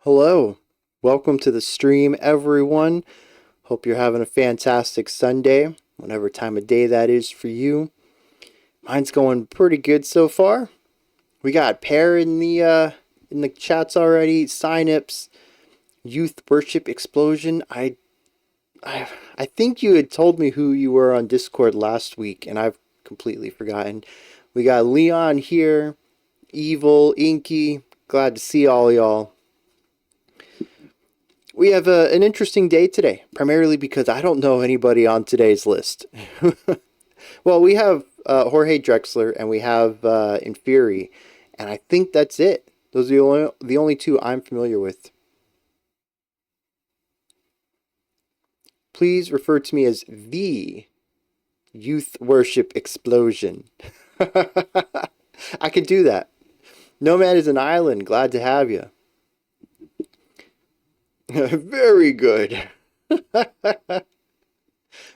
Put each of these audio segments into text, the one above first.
Hello, welcome to the stream, everyone. Hope you're having a fantastic Sunday, whatever time of day that is for you. Mine's going pretty good so far. We got Pear in the chats already. Signups, Youth Worship Explosion. I think you had told me who you were on Discord last week, and I've completely forgotten. We got Leon here, Evil, Inky. Glad to see all y'all. We have an interesting day today, primarily because I don't know anybody on today's list. Well, we have Jorge Drexler and we have Inferi, and I think that's it. Those are the only two I'm familiar with. Please refer to me as the Youth Worship Explosion. I could do that. Nomad is an island. Glad to have you. Very good.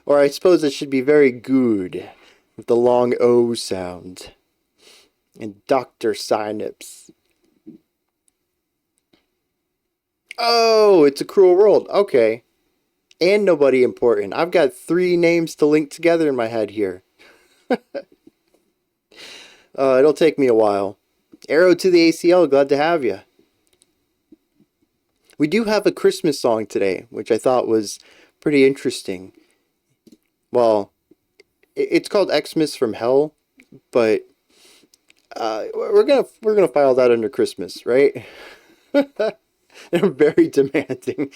Or I suppose it should be very good with the long O sound. And Dr. Synapse. Oh, it's a cruel world. Okay. And nobody important. I've got 3 names to link together in my head here. It'll take me a while. Arrow to the ACL, glad to have you. We do have a Christmas song today, which I thought was pretty interesting. Well, it's called Xmas from Hell, but we're gonna file that under Christmas, right? They're very demanding.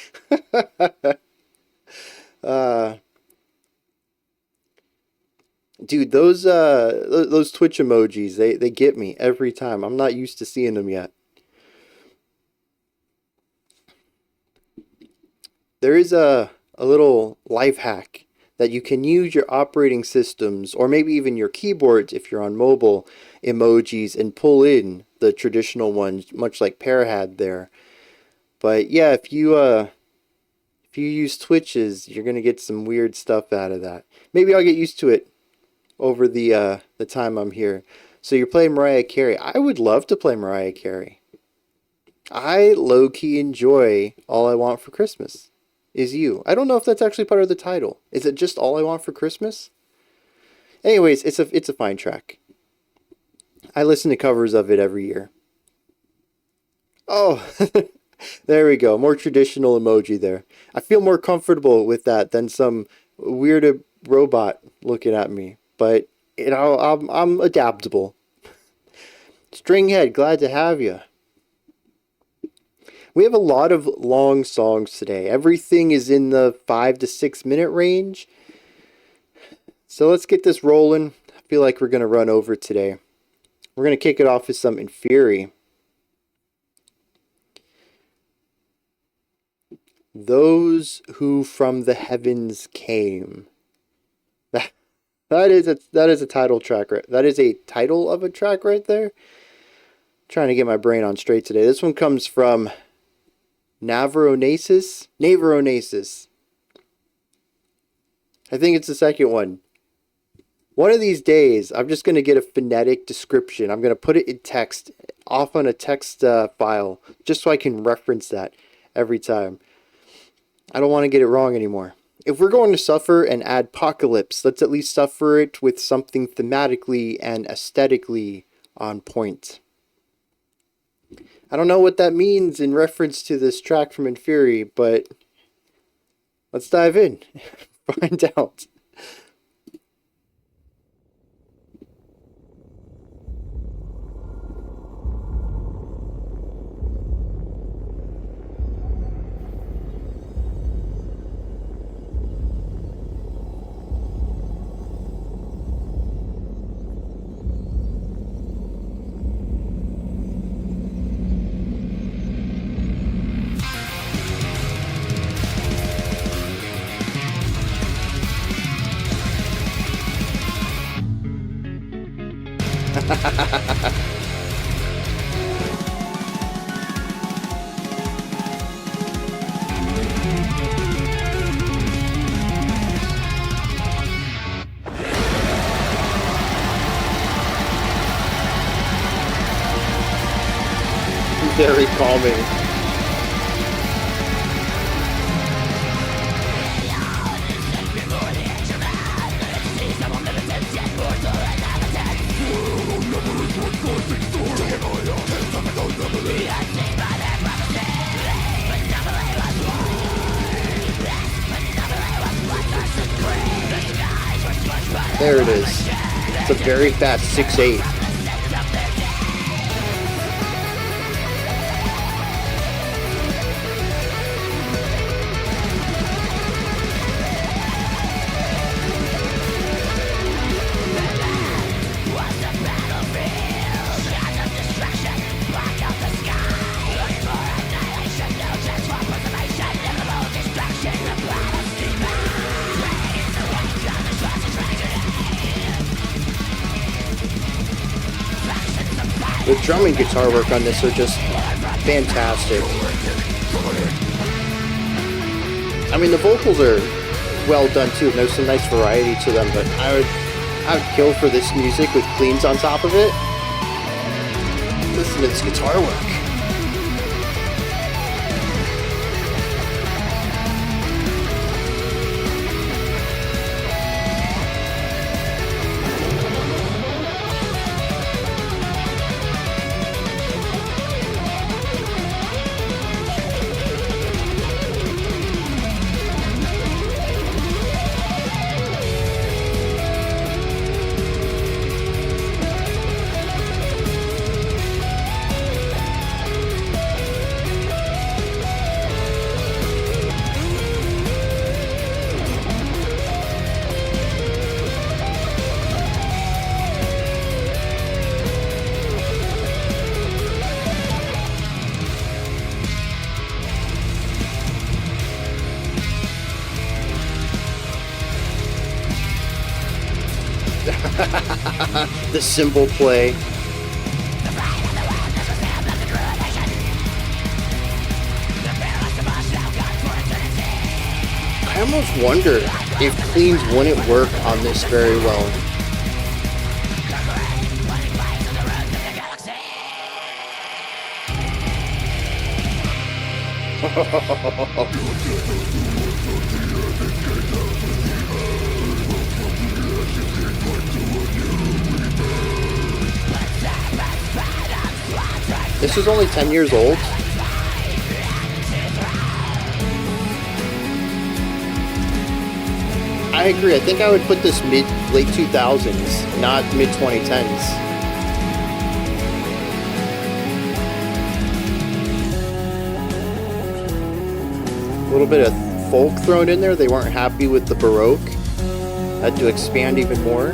Dude, those Twitch emojis, they get me every time. I'm not used to seeing them yet. There is a little life hack that you can use your operating systems or maybe even your keyboards if you're on mobile emojis and pull in the traditional ones, much like Pear had there. But yeah, if you use Twitches, you're gonna get some weird stuff out of that. Maybe I'll get used to it over the time I'm here. So you're playing Mariah Carey. I would love to play Mariah Carey. I low-key enjoy All I Want for Christmas Is You. I don't know if that's actually part of the title. Is it just All I Want for Christmas? Anyways, it's a fine track. I listen to covers of it every year. Oh, there we go. More traditional emoji there. I feel more comfortable with that than some weird robot looking at me. But you know, I'm adaptable. Stringhead, glad to have you. We have a lot of long songs today. Everything is in the 5 to 6 minute range. So let's get this rolling. I feel like we're going to run over today. We're going to kick it off with some Inferi. Those who from the heavens came. That is a title track, right? That is a title of a track right there. Trying to get my brain on straight today. This one comes from Navaronesis. I think it's the second one. One of these days, I'm just going to get a phonetic description. I'm going to put it in text, off on a text file, just so I can reference that every time. I don't want to get it wrong anymore. If we're going to suffer and add apocalypse, let's at least suffer it with something thematically and aesthetically on point. I don't know what that means in reference to this track from Inferi, but let's dive in. Find out. Very calming. There it is. It's a very fast 6/8. The drum and guitar work on this are just fantastic. I mean, the vocals are well done too. There's some nice variety to them, but I would kill for this music with cleans on top of it. Listen to this guitar work. The cymbal play. I almost wonder if cleans wouldn't work on this very well. This is only 10 years old. I agree. I think I would put this late 2000s, not mid 2010s. A little bit of folk thrown in there. They weren't happy with the Baroque. Had to expand even more.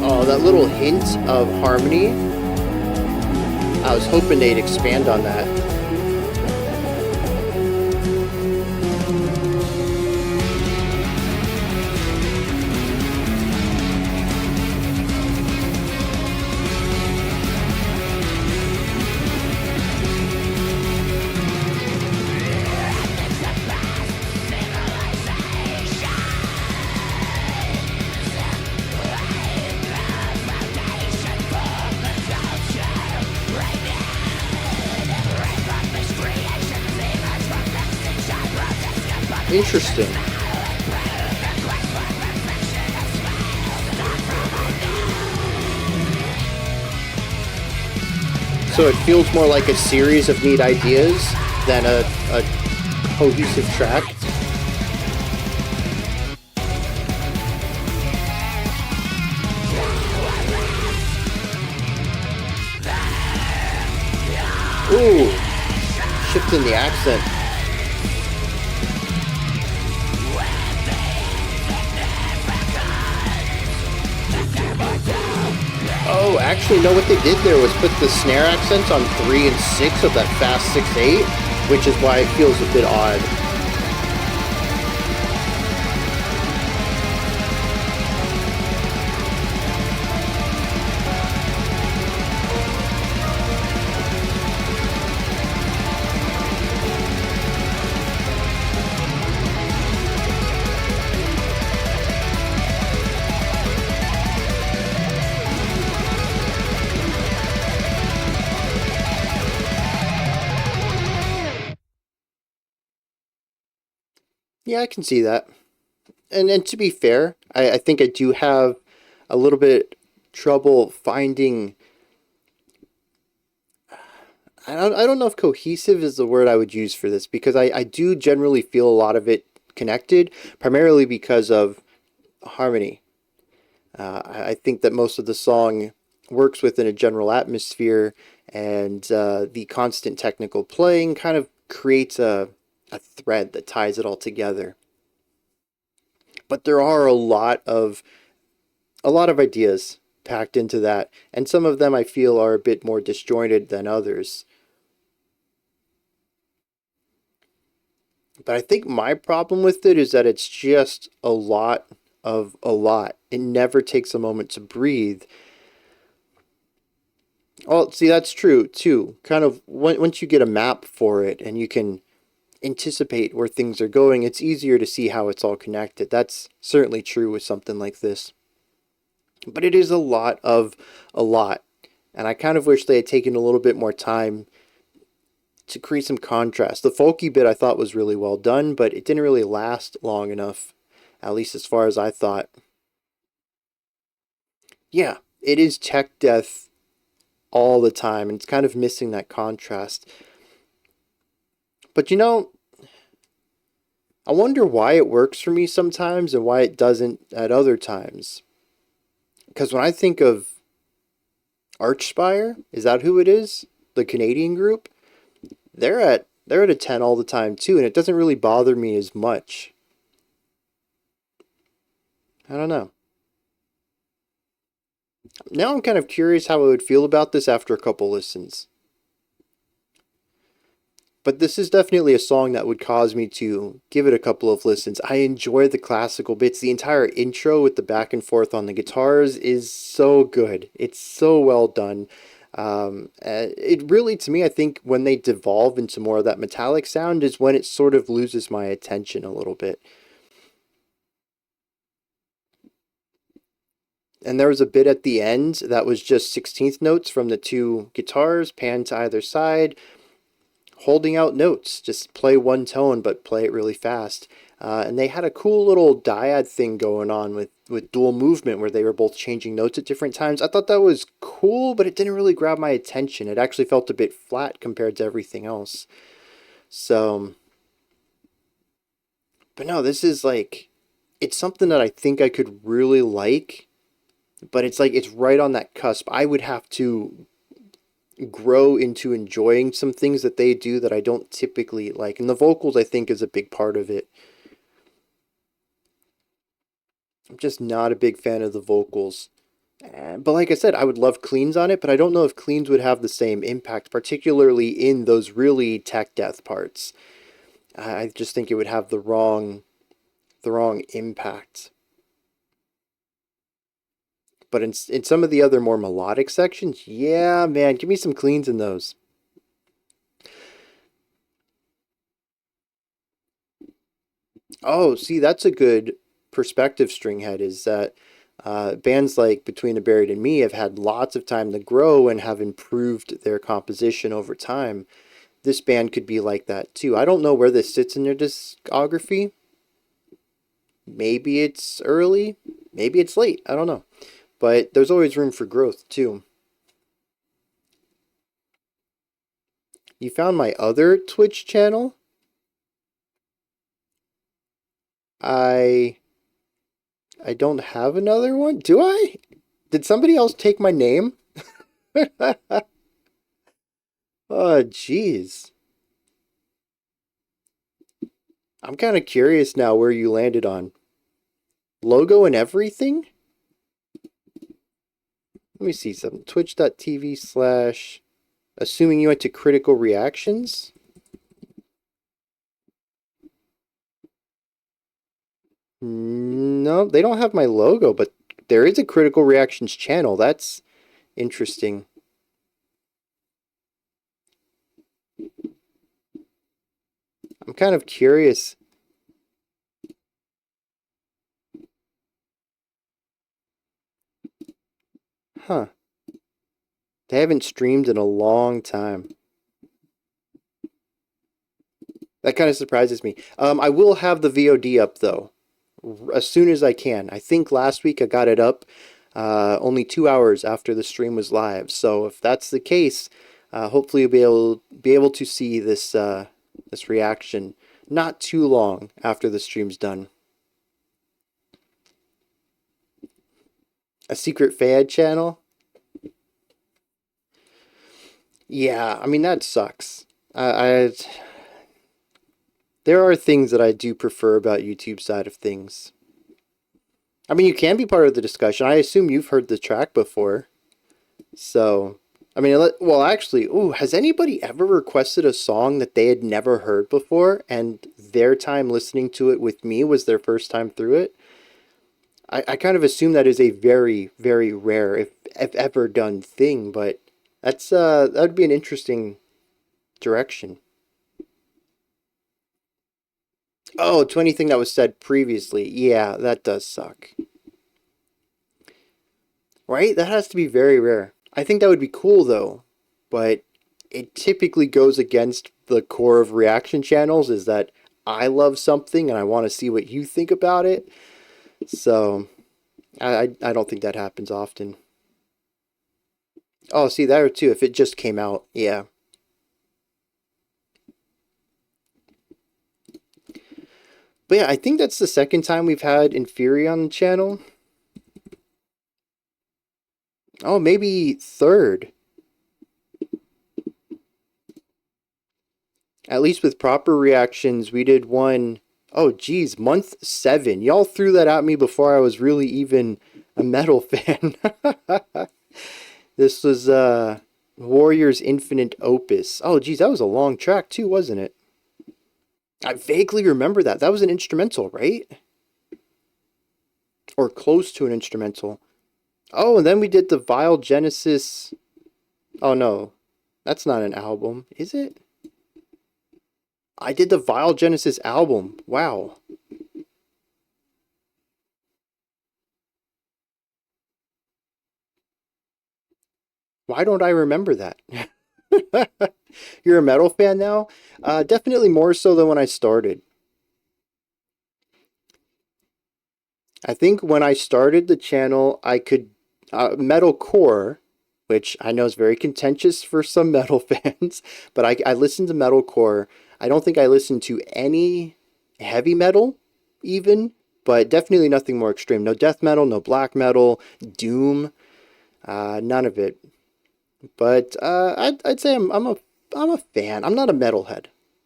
Oh, that little hint of harmony. I was hoping they'd expand on that. Interesting. So it feels more like a series of neat ideas than a cohesive track. Ooh, shifting the accent. Oh, actually, no, what they did there was put the snare accents on 3 and 6 of that fast 6/8, which is why it feels a bit odd. Yeah, I can see that. And to be fair, I think I do have a little bit trouble finding I don't know if cohesive is the word I would use for this, because I do generally feel a lot of it connected, primarily because of harmony. I think that most of the song works within a general atmosphere, and the constant technical playing kind of creates a thread that ties it all together. But there are a lot of ideas packed into that, and some of them I feel are a bit more disjointed than others. But I think my problem with it is that it's just a lot of a lot. It never takes a moment to breathe. Well, see, that's true too. Kind of once you get a map for it and you can anticipate where things are going, it's easier to see how it's all connected. That's certainly true with something like this. But it is a lot of a lot. And I kind of wish they had taken a little bit more time to create some contrast. The folky bit I thought was really well done, but it didn't really last long enough, at least as far as I thought. Yeah, it is tech death all the time, and it's kind of missing that contrast. But I wonder why it works for me sometimes and why it doesn't at other times. Because when I think of Archspire, is that who it is? The Canadian group? They're at a 10 all the time too, and it doesn't really bother me as much. I don't know. Now I'm kind of curious how I would feel about this after a couple listens. But this is definitely a song that would cause me to give it a couple of listens. I enjoy the classical bits. The entire intro with the back and forth on the guitars is so good. It's so well done. It really, to me, I think when they devolve into more of that metallic sound is when it sort of loses my attention a little bit. And there was a bit at the end that was just 16th notes from the two guitars, panned to either side, holding out notes. Just play one tone, but play it really fast. And they had a cool little dyad thing going on with dual movement where they were both changing notes at different times. I thought that was cool, but it didn't really grab my attention. It actually felt a bit flat compared to everything else. So, but no, this is like, it's something that I think I could really like, but it's like, it's right on that cusp. I would have to grow into enjoying some things that they do that I don't typically like. And the vocals, I think, is a big part of it. I'm just not a big fan of the vocals. But like I said, I would love cleans on it, but I don't know if cleans would have the same impact, particularly in those really tech death parts. I just think it would have the wrong impact. But in some of the other more melodic sections, yeah, man, give me some cleans in those. Oh, see, that's a good perspective, Stringhead, is that bands like Between the Buried and Me have had lots of time to grow and have improved their composition over time. This band could be like that too. I don't know where this sits in their discography. Maybe it's early, maybe it's late. I don't know. But there's always room for growth too. You found my other Twitch channel? I I don't have another one. Do I? Did somebody else take my name? Oh, jeez. I'm kind of curious now where you landed on. Logo and everything? Let me see something. Twitch.tv/. Assuming you went to critical reactions? No, they don't have my logo, but there is a critical reactions channel. That's interesting. I'm kind of curious. Huh. They haven't streamed in a long time. That kind of surprises me. I will have the VOD up though, as soon as I can. I think last week I got it up only 2 hours after the stream was live. So if that's the case, Hopefully you'll be able to see this this reaction not too long after the stream's done. A secret fan channel? Yeah, I mean that sucks. I there are things that I do prefer about YouTube side of things. I mean, you can be part of the discussion. I assume you've heard the track before. So, I mean, well, actually, ooh, has anybody ever requested a song that they had never heard before and their time listening to it with me was their first time through it? I kind of assume that is a very, very rare, if ever done thing, but that's that would be an interesting direction. Oh, to anything that was said previously. Yeah, that does suck. Right? That has to be very rare. I think that would be cool though, but it typically goes against the core of reaction channels is that I love something and I want to see what you think about it. So I don't think that happens often. Oh, see there too. If it just came out, yeah. But yeah, I think that's the second time we've had Inferi on the channel. Oh, maybe third. At least with proper reactions, we did one. Oh, geez, month 7. Y'all threw that at me before I was really even a metal fan. This was Warriors Infinite Opus. Oh, geez, that was a long track too, wasn't it? I vaguely remember that. That was an instrumental, right? Or close to an instrumental. Oh, and then we did the Vile Genesis. Oh, no. That's not an album, is it? I did the Vile Genesis album. Wow. Why don't I remember that? You're a metal fan now? Definitely more so than when I started. I think when I started the channel, I could metalcore, which I know is very contentious for some metal fans, but I listened to metalcore. I don't think I listened to any heavy metal, even, but definitely nothing more extreme. No death metal, no black metal, doom, none of it. But I'd say I'm a fan. I'm not a metalhead,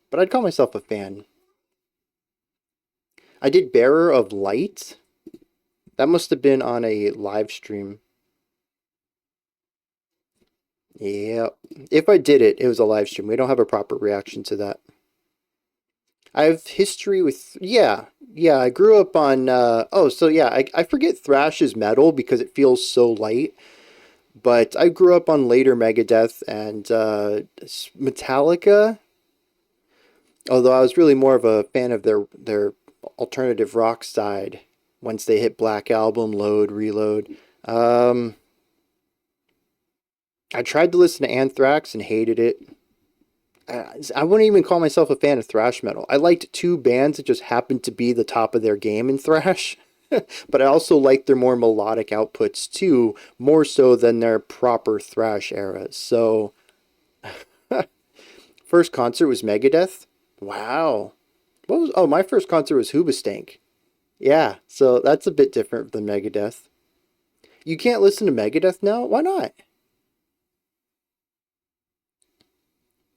but I'd call myself a fan. I did Bearer of Light. That must have been on a live stream. Yeah. If I did it, it was a live stream. We don't have a proper reaction to that. I have history with, yeah. Yeah, I grew up on, oh, so yeah, I forget thrash is metal because it feels so light. But I grew up on later Megadeth and Metallica. Although I was really more of a fan of their alternative rock side once they hit Black Album, Load, Reload. Um, I tried to listen to Anthrax and hated it. I wouldn't even call myself a fan of thrash metal. I liked two bands that just happened to be the top of their game in thrash. But I also liked their more melodic outputs too, more so than their proper thrash eras. So, first concert was Megadeth. Wow. What was? Oh, my first concert was Hoobastank. Yeah, so that's a bit different than Megadeth. You can't listen to Megadeth now? Why not?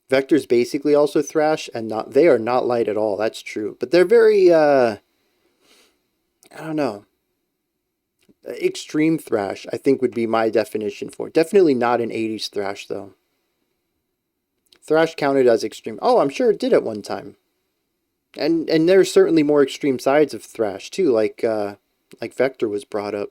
Vector's basically also thrash and not they are not light at all. That's true. But they're very I don't know. Extreme thrash, I think would be my definition for it. Definitely not an 80s thrash though. Thrash counted as extreme. Oh, I'm sure it did at one time. And there's certainly more extreme sides of thrash too, like Vector was brought up.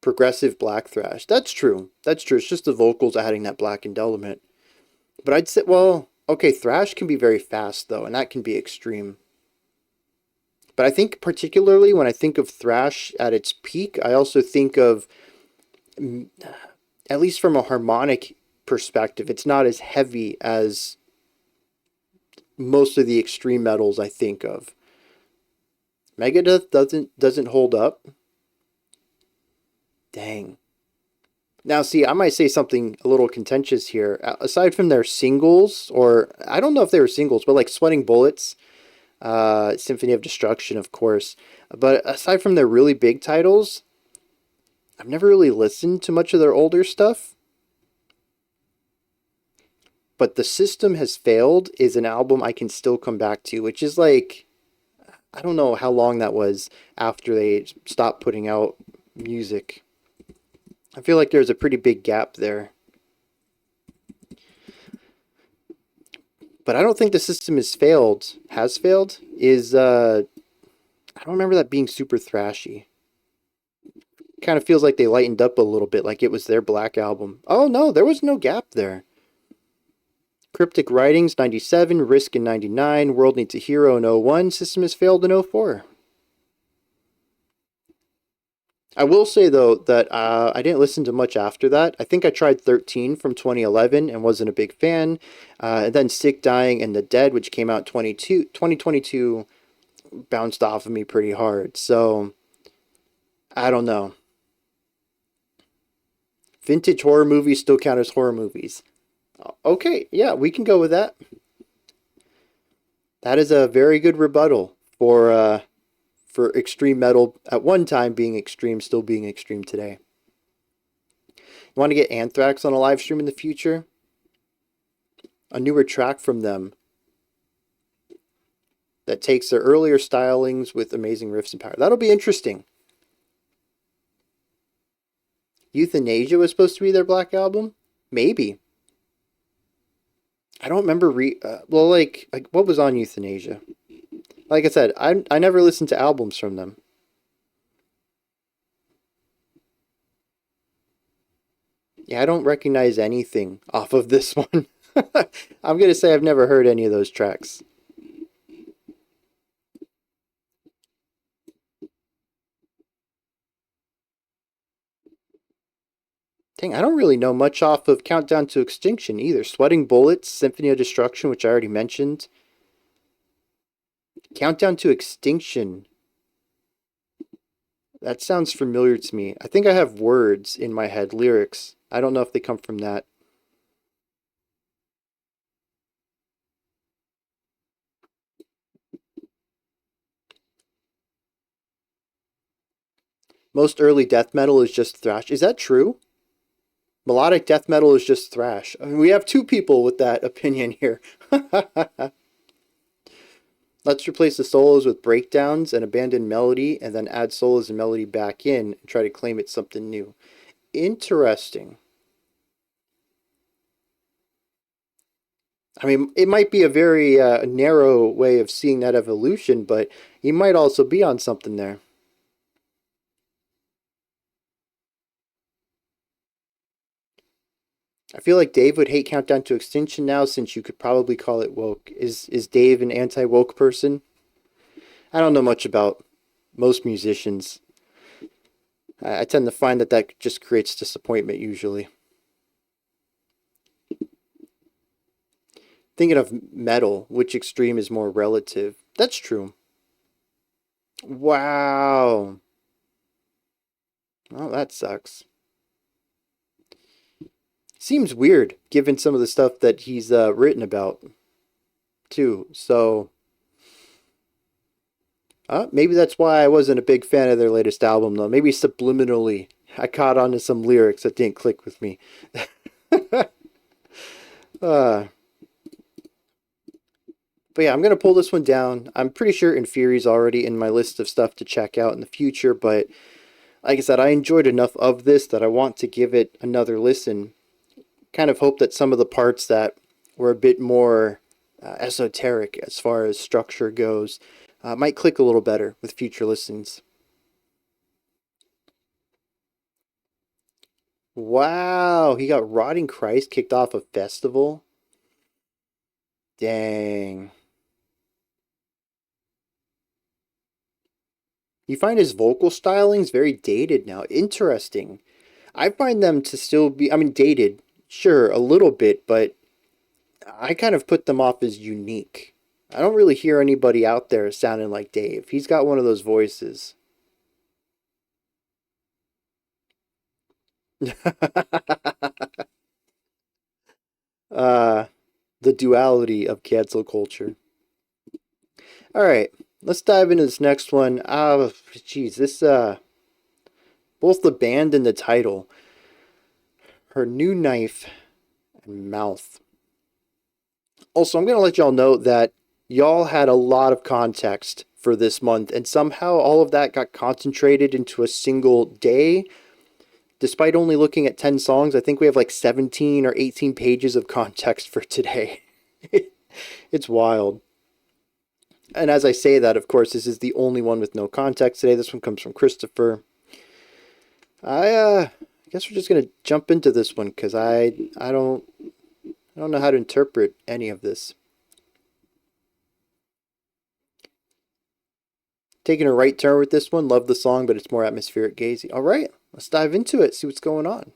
Progressive black thrash. That's true. That's true. It's just the vocals adding that blackened element. But I'd say, well, okay, thrash can be very fast though, and that can be extreme. But I think particularly when I think of thrash at its peak, I also think of, at least from a harmonic perspective, it's not as heavy as most of the extreme metals I think of. Megadeth doesn't hold up. Dang. Now, see, I might say something a little contentious here. Aside from their singles, or I don't know if they were singles, but like Sweating Bullets, Symphony of Destruction, of course. But aside from their really big titles, I've never really listened to much of their older stuff. But The System Has Failed is an album I can still come back to, which is like, I don't know how long that was after they stopped putting out music. I feel like there's a pretty big gap there. But I don't think The System has failed, is, I don't remember that being super thrashy. Kind of feels like they lightened up a little bit, like it was their Black album. Oh no, there was no gap there. Cryptic Writings 97, Risk in 99, World Needs a Hero in 01, System Has Failed in 04. I will say though that I didn't listen to much after that. I think I tried 13 from 2011 and wasn't a big fan. And then Sick, Dying, and The Dead, which came out 2022, bounced off of me pretty hard. So I don't know. Vintage horror movies still count as horror movies. Okay, yeah, we can go with that. That is a very good rebuttal for extreme metal at one time being extreme, still being extreme today. You want to get Anthrax on a live stream in the future? A newer track from them that takes their earlier stylings with amazing riffs and power. That'll be interesting. Euthanasia was supposed to be their Black album? Maybe. I don't remember well, like what was on Euthanasia? Like I said, I never listened to albums from them. Yeah, I don't recognize anything off of this one. I'm gonna say I've never heard any of those tracks. Dang, I don't really know much off of Countdown to Extinction either. Sweating Bullets, Symphony of Destruction, which I already mentioned. Countdown to Extinction. That sounds familiar to me. I think I have words in my head, lyrics. I don't know if they come from that. Most early death metal is just thrash. Is that true? Melodic death metal is just thrash. I mean, we have two people with that opinion here. Let's replace the solos with breakdowns and abandon melody and then add solos and melody back in and try to claim it's something new. Interesting. I mean, it might be a very narrow way of seeing that evolution, but you might also be on something there. I feel like Dave would hate Countdown to Extinction now since you could probably call it woke. Is Dave an anti-woke person? I don't know much about most musicians. I tend to find that that just creates disappointment usually. Thinking of metal, which extreme is more relative? That's true. Wow. Oh, that sucks. Seems weird given some of the stuff that he's written about too. So maybe that's why I wasn't a big fan of their latest album though. Maybe subliminally I caught on to some lyrics that didn't click with me. uh, but yeah, I'm gonna pull this one down. I'm pretty sure Inferi's already in my list of stuff to check out in the future, but like I said, I enjoyed enough of this that I want to give it another listen. Kind of hope that some of the parts that were a bit more esoteric as far as structure goes might click a little better with future listens. Wow, he got Rotting Christ kicked off a festival. Dang. You find his vocal stylings very dated now. Interesting. I find them to still be, I mean, dated, sure, a little bit, but I kind of put them off as unique. I don't really hear anybody out there sounding like Dave. He's got one of those voices. uh, the duality of cancel culture. All right, let's dive into this next one. Geez, this both the band and the title. Her new knife and mouth. Also, I'm gonna let y'all know that y'all had a lot of context for this month, and somehow all of that got concentrated into a single day. Despite only looking at 10 songs, I think we have like 17 or 18 pages of context for today. It's wild. And as I say that, of course, this is the only one with no context today. This one comes from Christopher. I guess we're just gonna jump into this one because I don't know how to interpret any of this. Taking a right turn with this one. Love the song, but it's more atmospheric gazy. All right, let's dive into it. See what's going on.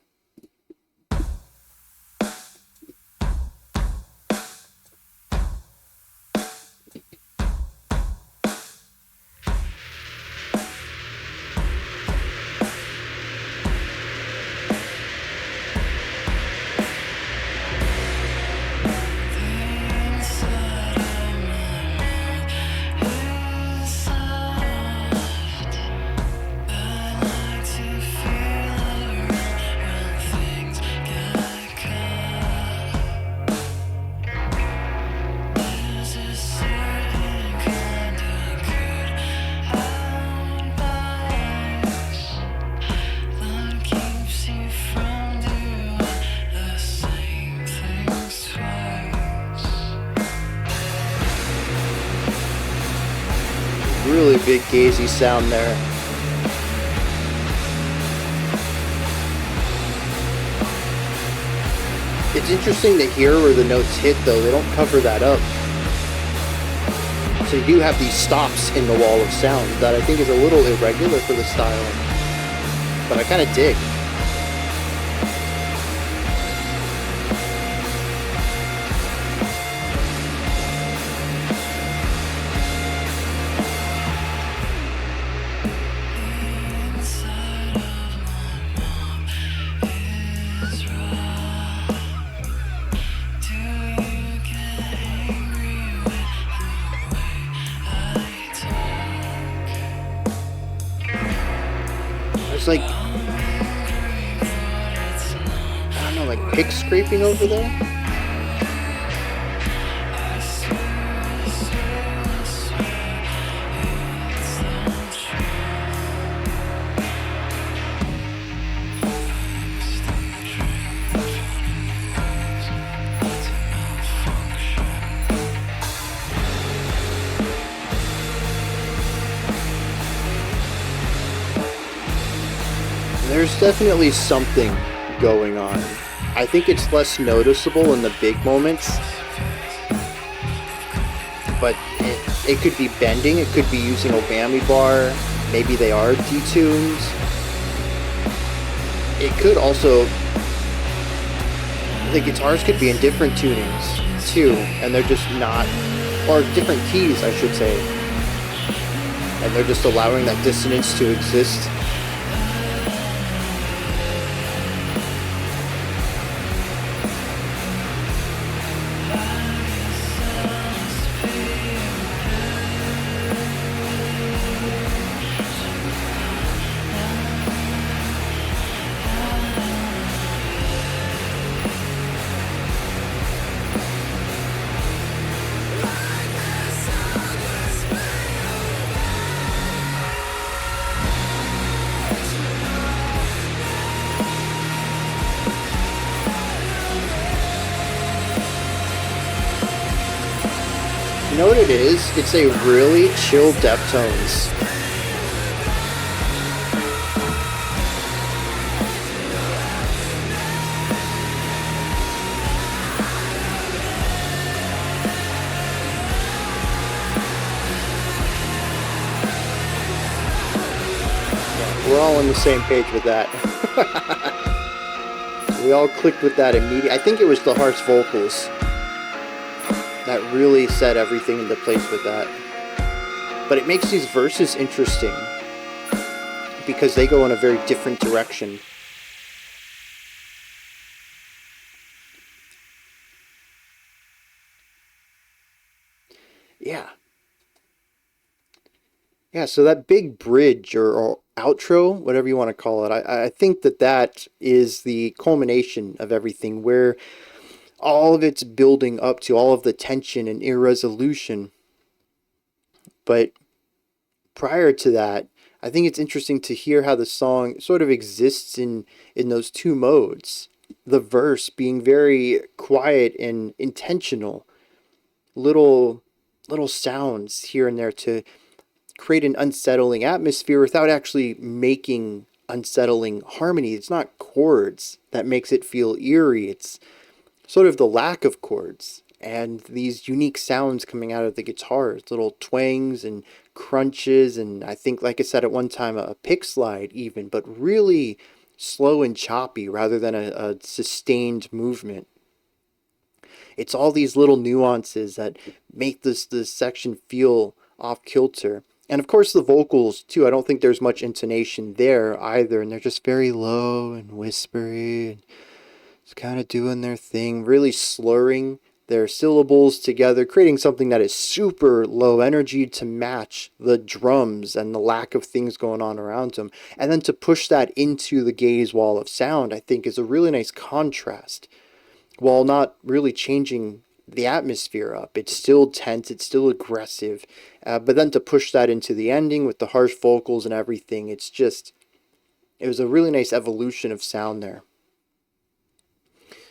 Really big gazy sound there. It's interesting to hear where the notes hit though, they don't cover that up. So you do have these stops in the wall of sound that I think is a little irregular for the style. But I kind of dig. Like, I don't know, like pick scraping over there. There's definitely something going on. I think it's less noticeable in the big moments, but it could be bending, it could be using a whammy bar, maybe they are detuned. It could also, the guitars could be in different tunings too, and they're just not, or different keys I should say, and they're just allowing that dissonance to exist. You know what it is? It's a really chill Deftones. Yeah, we're all on the same page with that. We all clicked with that immediately. I think it was the harsh vocals that really set everything into place with that. But it makes these verses interesting because they go in a very different direction. Yeah. Yeah, so that big bridge or outro, whatever you want to call it, I think that that is the culmination of everything, where all of it's building up to all of the tension and irresolution. But prior to that, I think it's interesting to hear how the song sort of exists in those two modes. The verse being very quiet and intentional, little little sounds here and there to create an unsettling atmosphere without actually making unsettling harmony. It's not chords that makes it feel eerie. It's sort of the lack of chords and these unique sounds coming out of the guitars, little twangs and crunches, and I think, like I said at one time, a pick slide even, but really slow and choppy rather than a sustained movement. It's all these little nuances that make this section feel off kilter. And of course the vocals too. I don't think there's much intonation there either, and they're just very low and whispery and just kind of doing their thing, really slurring their syllables together, creating something that is super low energy to match the drums and the lack of things going on around them. And then to push that into the gaze wall of sound, I think is a really nice contrast while not really changing the atmosphere up. It's still tense, it's still aggressive, but then to push that into the ending with the harsh vocals and everything, it was a really nice evolution of sound there.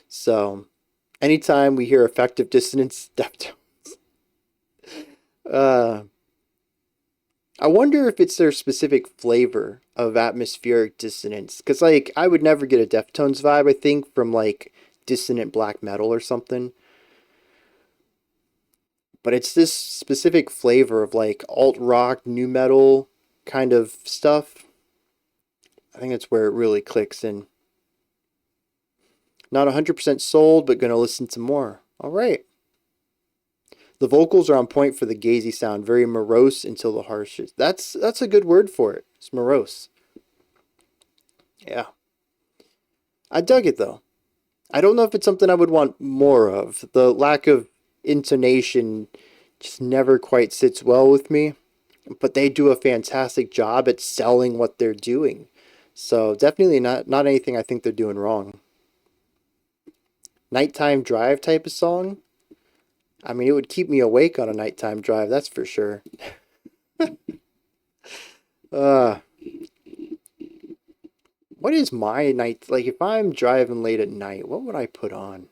So, anytime we hear effective dissonance, Deftones. Uh, I wonder if it's their specific flavor of atmospheric dissonance. Because, like, I would never get a Deftones vibe, I think, from, like, dissonant black metal or something. But it's this specific flavor of, like, alt rock, new metal kind of stuff. I think that's where it really clicks in. Not 100% sold, but gonna listen to more. All right. The vocals are on point for the gazy sound, very morose until the harshes. That's a good word for it. It's morose. Yeah. I dug it though. I don't know if it's something I would want more of. The lack of intonation just never quite sits well with me, but they do a fantastic job at selling what they're doing. So definitely not anything I think they're doing wrong. Nighttime drive type of song. I mean, it would keep me awake on a nighttime drive, that's for sure. Uh, what is my night like if I'm driving late at night, what would I put on?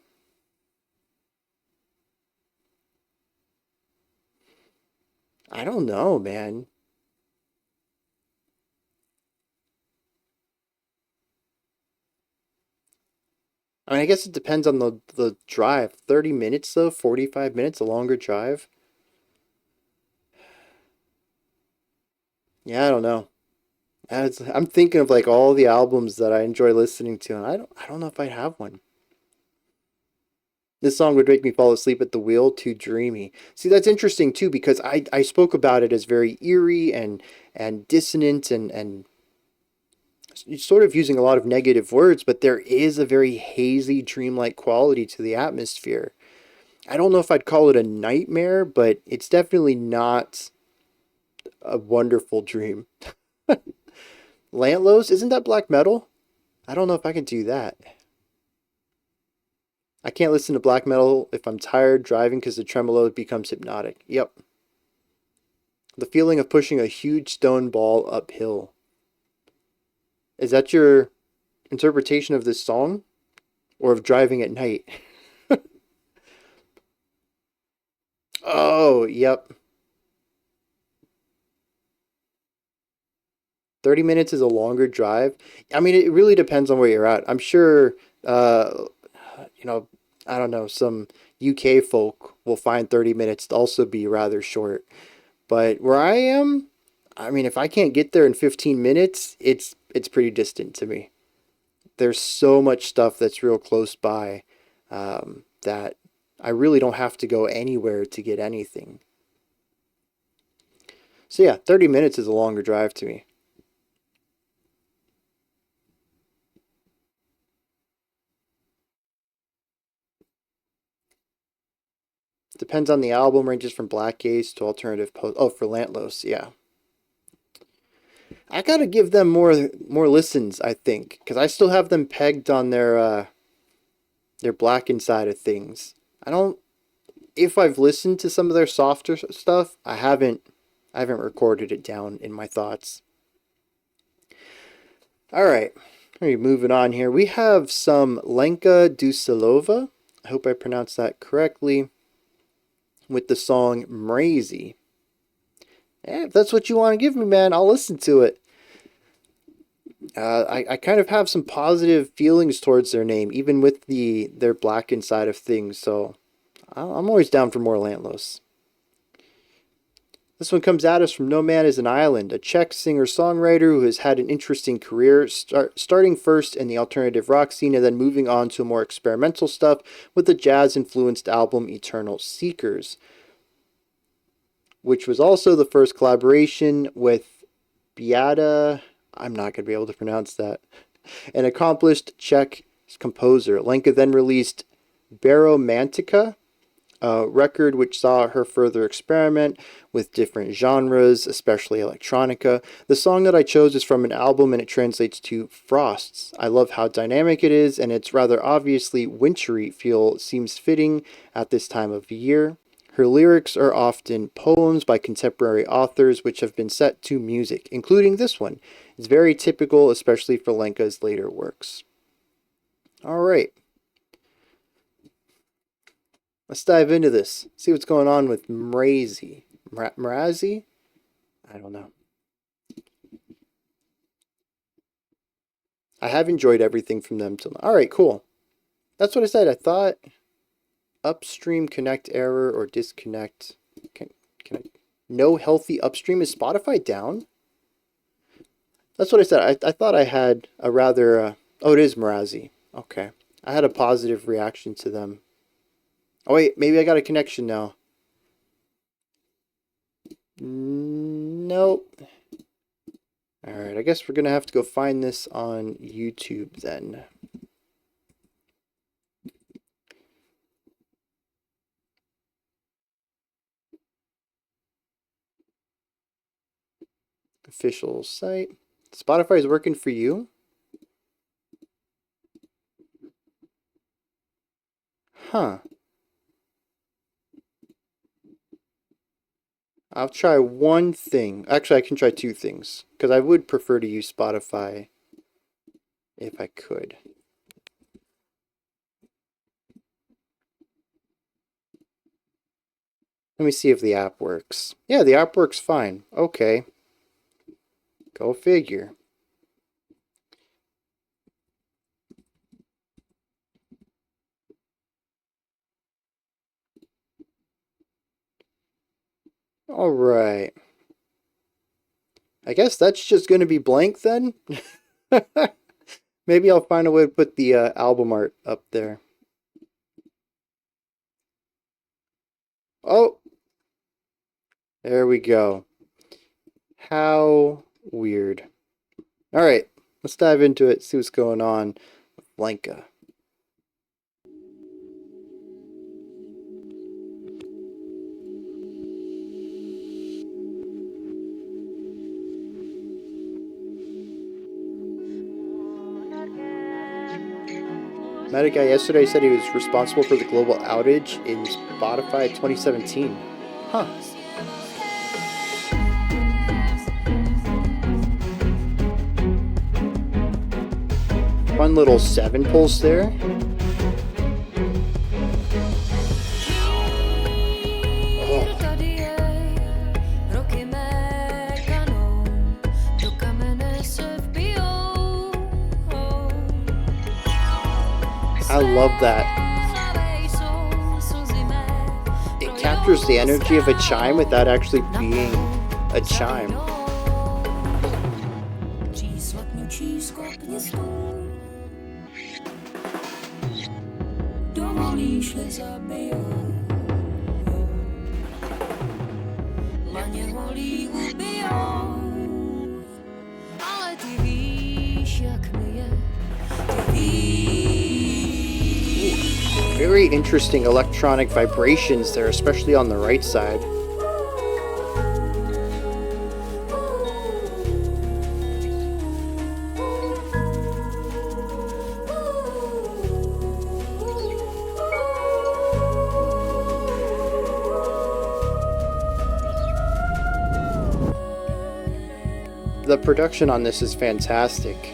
I don't know, man. I mean, I guess it depends on the drive. 30 minutes though, 45 minutes, a longer drive. Yeah, I don't know. I'm thinking of like all the albums that I enjoy listening to, and I don't know if I'd have one. This song would make me fall asleep at the wheel, too dreamy. See, that's interesting too because I spoke about it as very eerie and dissonant and sort of using a lot of negative words, but there is a very hazy, dreamlike quality to the atmosphere. I don't know if I'd call it a nightmare, but it's definitely not a wonderful dream. Lantlos, isn't that black metal? I don't know if I can do that. I can't listen to black metal if I'm tired driving because the tremolo becomes hypnotic. Yep. The feeling of pushing a huge stone ball uphill. Is that your interpretation of this song? Or of driving at night? Oh, yep. 30 minutes is a longer drive. I mean, it really depends on where you're at. I'm sure, uh, you know, I don't know, some UK folk will find 30 minutes to also be rather short. But where I am, I mean, if I can't get there in 15 minutes, it's pretty distant to me. There's so much stuff that's real close by that I really don't have to go anywhere to get anything. So yeah, 30 minutes is a longer drive to me. Depends on the album, ranges from black gaze to alternative post. Oh, for Lantlos, yeah. I gotta give them more listens, I think, because I still have them pegged on their blackened side of things. I don't. If I've listened to some of their softer stuff, I haven't recorded it down in my thoughts. All right, moving on here. We have some Lenka Dusilová. I hope I pronounced that correctly. With the song Mrazy. If that's what you want to give me, man, I'll listen to it. I kind of have some positive feelings towards their name, even with their blackened side of things. So I'm always down for more Lantlos. This one comes at us from No Man is an Island, a Czech singer-songwriter who has had an interesting career, starting first in the alternative rock scene and then moving on to more experimental stuff with the jazz-influenced album Eternal Seekers, which was also the first collaboration with Beata, I'm not going to be able to pronounce that, an accomplished Czech composer. Lenka then released Baromantica, a record which saw her further experiment with different genres, especially electronica. The song that I chose is from an album and it translates to Frosts. I love how dynamic it is, and its rather obviously wintry feel seems fitting at this time of year. Her lyrics are often poems by contemporary authors which have been set to music, including this one. It's very typical, especially for Lenka's later works. Alright. Let's dive into this. See what's going on with Mrazy. Mrazy? I don't know. I have enjoyed everything from them till now. Alright, cool. That's what I said. I thought upstream connect error or disconnect. No healthy upstream. Is Spotify down? That's what I said. I thought I had a rather... oh, it is Mrazy. Okay. I had a positive reaction to them. Oh wait, maybe I got a connection now. Nope. Alright, I guess we're going to have to go find this on YouTube then. Official site. Spotify is working for you? Huh. I'll try one thing. Actually, I can try two things, because I would prefer to use Spotify if I could. Let me see if the app works. Yeah, the app works fine. Okay. Go figure. Alright. I guess that's just going to be blank then? Maybe I'll find a way to put the album art up there. Oh! There we go. How weird. Alright, let's dive into it, see what's going on with Lenka. Met a guy yesterday said he was responsible for the global outage in Spotify 2017. Huh. Fun little 7 pulse there. I love that. It captures the energy of a chime without actually being a chime. Very interesting electronic vibrations there, especially on the right side. The production on this is fantastic.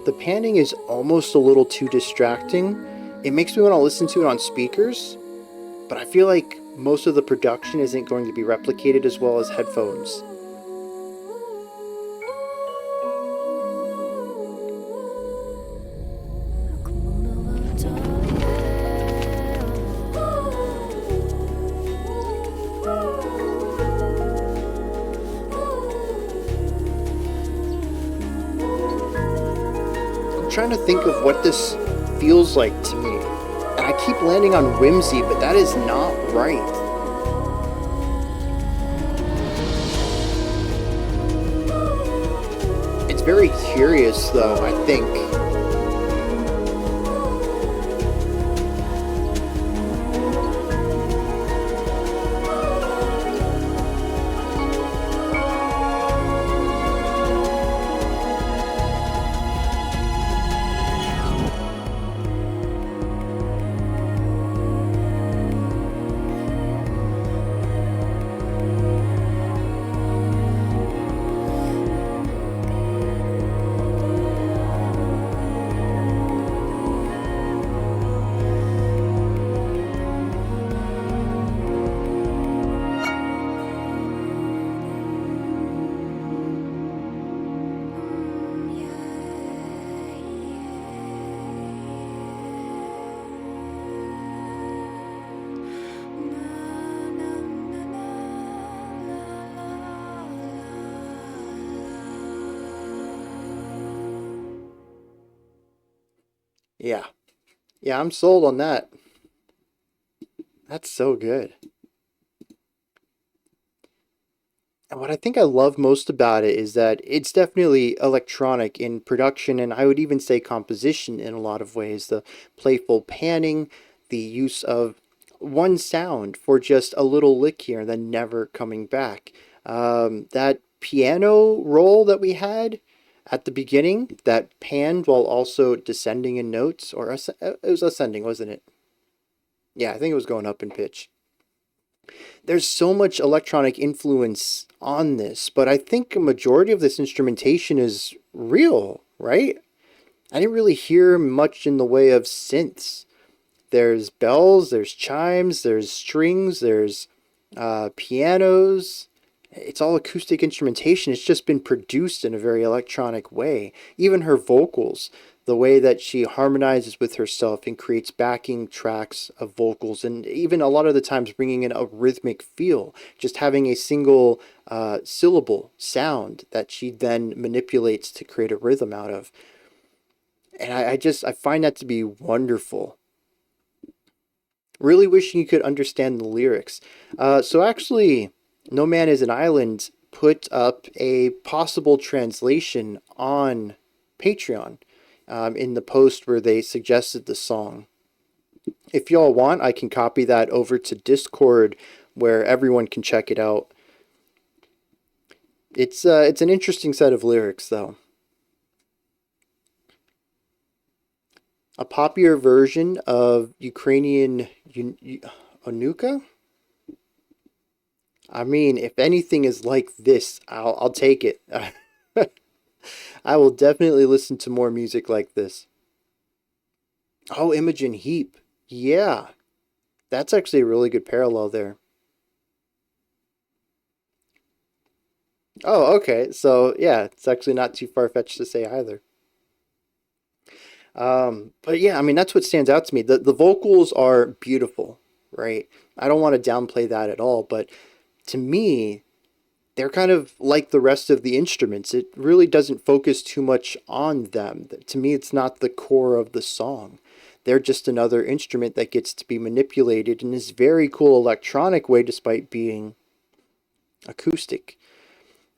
The panning is almost a little too distracting. It makes me want to listen to it on speakers, but I feel like most of the production isn't going to be replicated as well as headphones. Trying to think of what this feels like to me, and I keep landing on whimsy, but that is not right. It's very curious though, I think. Yeah, I'm sold on that. That's so good. And what I think I love most about it is that it's definitely electronic in production, and I would even say composition in a lot of ways. The playful panning, the use of one sound for just a little lick here and then never coming back. That piano roll that we had at the beginning, that panned while also descending in notes, or it was ascending, wasn't it? Yeah, I think it was going up in pitch. There's so much electronic influence on this, but I think a majority of this instrumentation is real, right? I didn't really hear much in the way of synths. There's bells, there's chimes, there's strings, there's pianos. It's all acoustic instrumentation. It's just been produced in a very electronic way. Even her vocals, the way that she harmonizes with herself and creates backing tracks of vocals, and even a lot of the times bringing in a rhythmic feel, just having a single syllable sound that she then manipulates to create a rhythm out of. And I find that to be wonderful. Really wishing you could understand the lyrics. So actually, No Man is an Island put up a possible translation on Patreon in the post where they suggested the song. If y'all want, I can copy that over to Discord where everyone can check it out. It's an interesting set of lyrics, though. A poppier version of Ukrainian Onuka? I mean, if anything is like this, I'll take it. I will definitely listen to more music like this. Oh, Imogen Heap. Yeah, that's actually a really good parallel there. Oh, okay. So yeah, it's actually not too far-fetched to say either. But yeah, I mean that's what stands out to me. The vocals are beautiful, right? I don't want to downplay that at all, but to me, they're kind of like the rest of the instruments. It really doesn't focus too much on them. To me, it's not the core of the song. They're just another instrument that gets to be manipulated in this very cool electronic way despite being acoustic.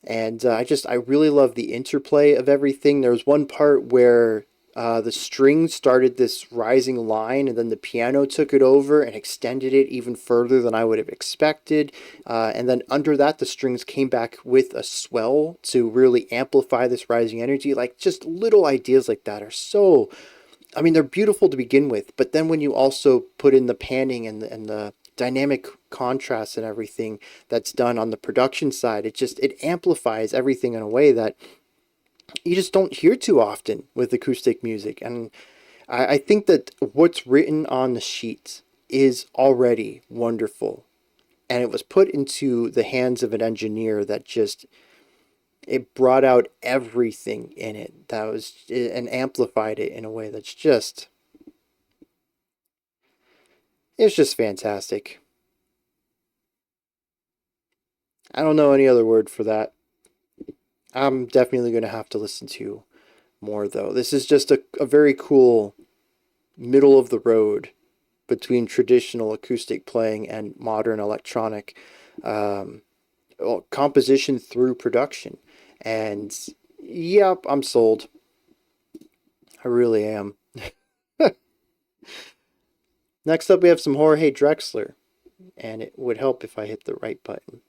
And I really love the interplay of everything. There was one part where the strings started this rising line, and then the piano took it over and extended it even further than I would have expected. And then under that, the strings came back with a swell to really amplify this rising energy. Like, just little ideas like that are so, I mean, they're beautiful to begin with, but then when you also put in the panning and the dynamic contrast and everything that's done on the production side, it amplifies everything in a way that you just don't hear too often with acoustic music. And I think that what's written on the sheet is already wonderful. And it was put into the hands of an engineer that just, it brought out everything in it that was, and amplified it in a way that's just, it's just fantastic. I don't know any other word for that. I'm definitely going to have to listen to more, though. This is just a very cool middle of the road between traditional acoustic playing and modern electronic um, composition through production. And yep, I'm sold. I really am. Next up, we have some Jorge Drexler, and it would help if I hit the right button.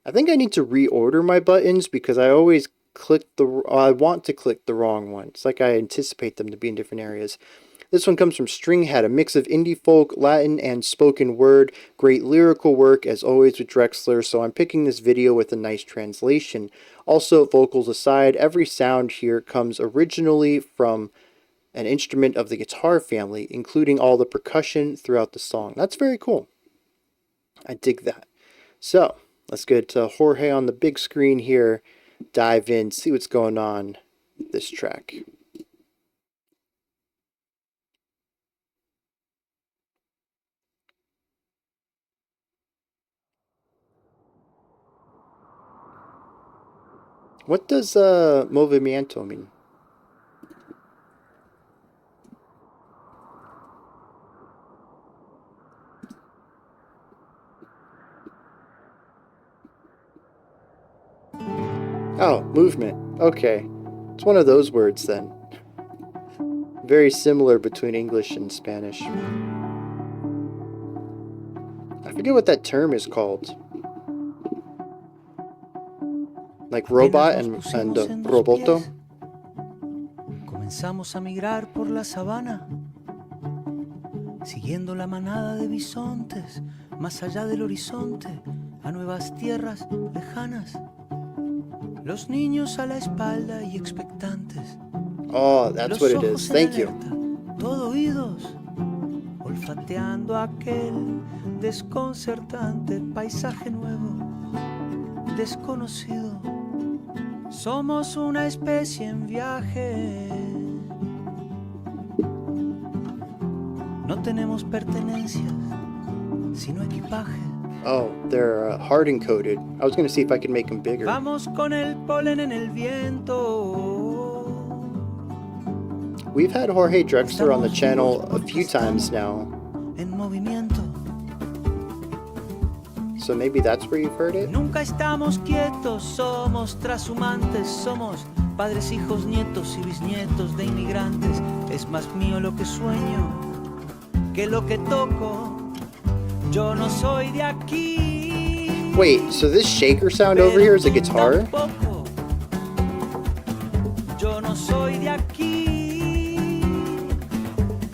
I think I need to reorder my buttons because I always I want to click the wrong one. It's like I anticipate them to be in different areas. This one comes from Stringhead, a mix of indie folk, Latin, and spoken word. Great lyrical work, as always, with Drexler, so I'm picking this video with a nice translation. Also, vocals aside, every sound here comes originally from an instrument of the guitar family, including all the percussion throughout the song. That's very cool. I dig that. So, let's get Jorge on the big screen here, dive in, see what's going on with this track. What does Movimiento mean? Oh, movement. Okay. It's one of those words then. Very similar between English and Spanish. I forget what that term is called. Like robot and roboto. Comenzamos a migrar por la sabana, siguiendo la manada de bisontes, más allá del horizonte, a nuevas tierras lejanas. Los niños a la espalda y expectantes. Oh, that's what it is. Thank you. Todo oídos, olfateando aquel desconcertante paisaje nuevo, desconocido. Somos una especie en viaje. No tenemos pertenencias, sino equipaje. Oh, they're hard encoded. I was going to see if I could make them bigger. Vamos con el polen en el viento. We've had Jorge Drexler on the channel a few times now. En movimiento. So maybe that's where you've heard it? Nunca estamos quietos, somos trashumantes, somos padres, hijos, nietos y bisnietos de inmigrantes. Es más mío lo que sueño que lo que toco. Yo no soy de aquí. Wait, so this shaker sound over here is a guitar? Yo no soy de aquí,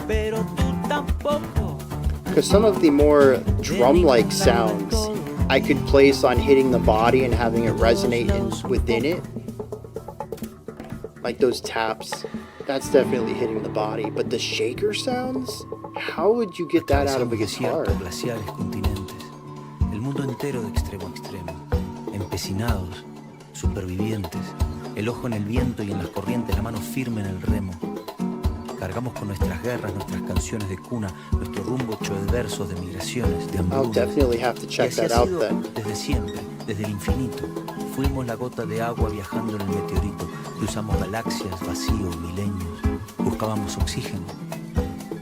pero tú tampoco. Because some of the more drum-like sounds I could place on hitting the body and having it resonate within it. Like those taps. That's definitely hitting the body. But the shaker sounds? How would you get that out of a guitar? Desiertos, glaciares, continentes, el mundo entero de extremo a extremo, empecinados, supervivientes, el ojo en el viento y en las corrientes, la mano firme en el remo. Cargamos con nuestras guerras, nuestras canciones de cuna, nuestro rumbo hecho de versos, de migraciones, de I'll hambrunas. definitely have to Y check así ha that out sido then. desde siempre, desde el infinito. Fuimos la gota de agua viajando en el meteorito. Cruzamos galaxias, vacío, milenios. Buscábamos oxígeno.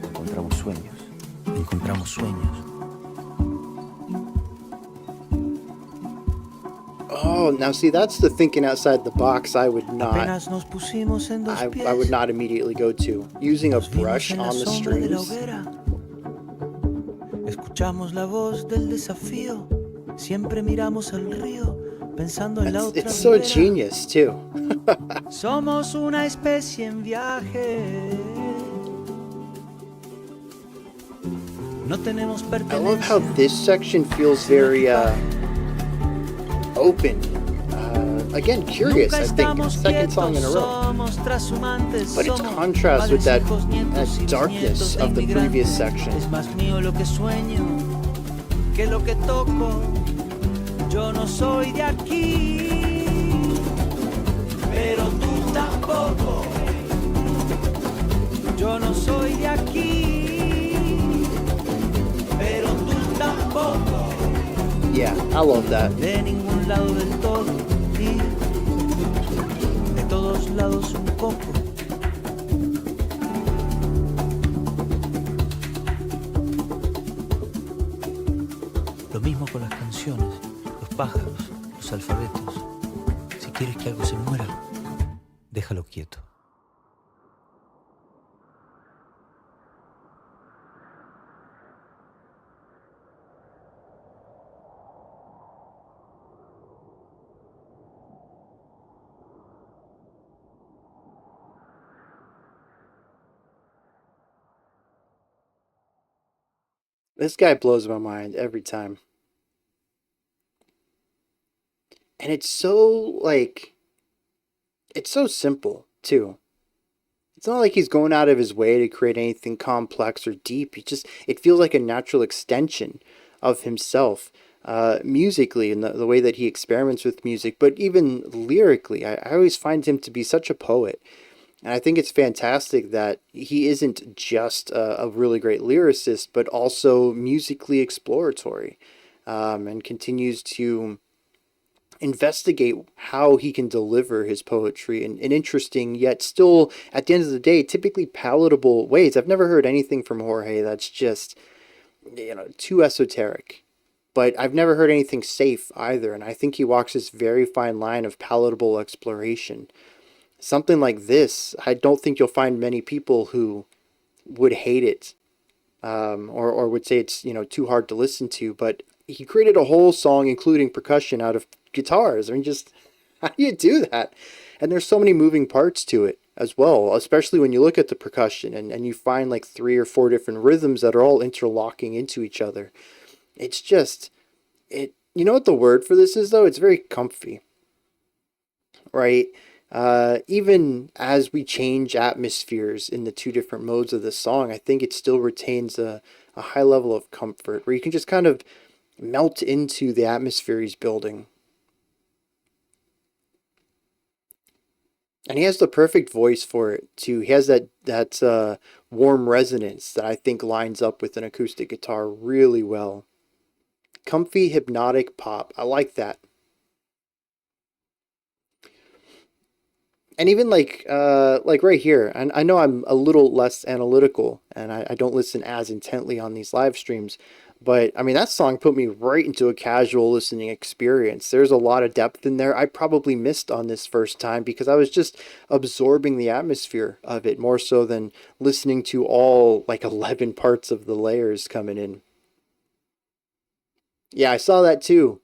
Encontramos sueños. Encontramos sueños. Oh, now see, that's the thinking outside the box I would not. Apenas nos pusimos en dos pies. I would not immediately go to. Using a Nos vimos brush en la on the sombra de la strings. hoguera. Escuchamos la voz del desafío. Siempre miramos al río, pensando en la otra It's so ribera. genius, too. Somos una especie en viaje. No tenemos I love how pertenencia. this section feels very open. Again, curious, Nunca I think. estamos Second song in a quietos, row. somos trashumantes, But it somos contrasts with that, padres, hijos, nietos y darkness bisnietos de of the previous inmigrantes. section. Es más mío lo que sueño que lo que toco. Yo no soy de aquí, pero tú tampoco. Yo no soy de aquí, pero tú tampoco. Yeah, I love that. De ningún lado del todo y de todos lados un poco. Lo mismo con las canciones, los pájaros, los alfabetos. Si quieres que algo se muera, déjalo quieto. This guy blows my mind every time. And it's so, it's so simple, too. It's not like he's going out of his way to create anything complex or deep. It feels like a natural extension of himself, musically, and the way that he experiments with music, but even lyrically. I always find him to be such a poet. And I think it's fantastic that he isn't just a really great lyricist, but also musically exploratory, and continues to investigate how he can deliver his poetry in interesting, yet still, at the end of the day, typically palatable ways. I've never heard anything from Jorge that's just, too esoteric. But I've never heard anything safe either, and I think he walks this very fine line of palatable exploration. Something like this, I don't think you'll find many people who would hate it, or would say it's too hard to listen to. But he created a whole song, including percussion, out of guitars. I mean, just how do you do that? And there's so many moving parts to it as well, especially when you look at the percussion and you find like 3 or 4 different rhythms that are all interlocking into each other. It's just it. You know what the word for this is though? It's very comfy, right? Even as we change atmospheres in the 2 different modes of the song, I think it still retains a high level of comfort where you can just kind of melt into the atmosphere he's building. And he has the perfect voice for it too. He has that warm resonance that I think lines up with an acoustic guitar really well. Comfy, hypnotic pop. I like that. And even like right here, and I know I'm a little less analytical, and I don't listen as intently on these live streams, but I mean that song put me right into a casual listening experience. There's a lot of depth in there I probably missed on this first time because I was just absorbing the atmosphere of it more so than listening to all like 11 parts of the layers coming in. Yeah, I saw that too.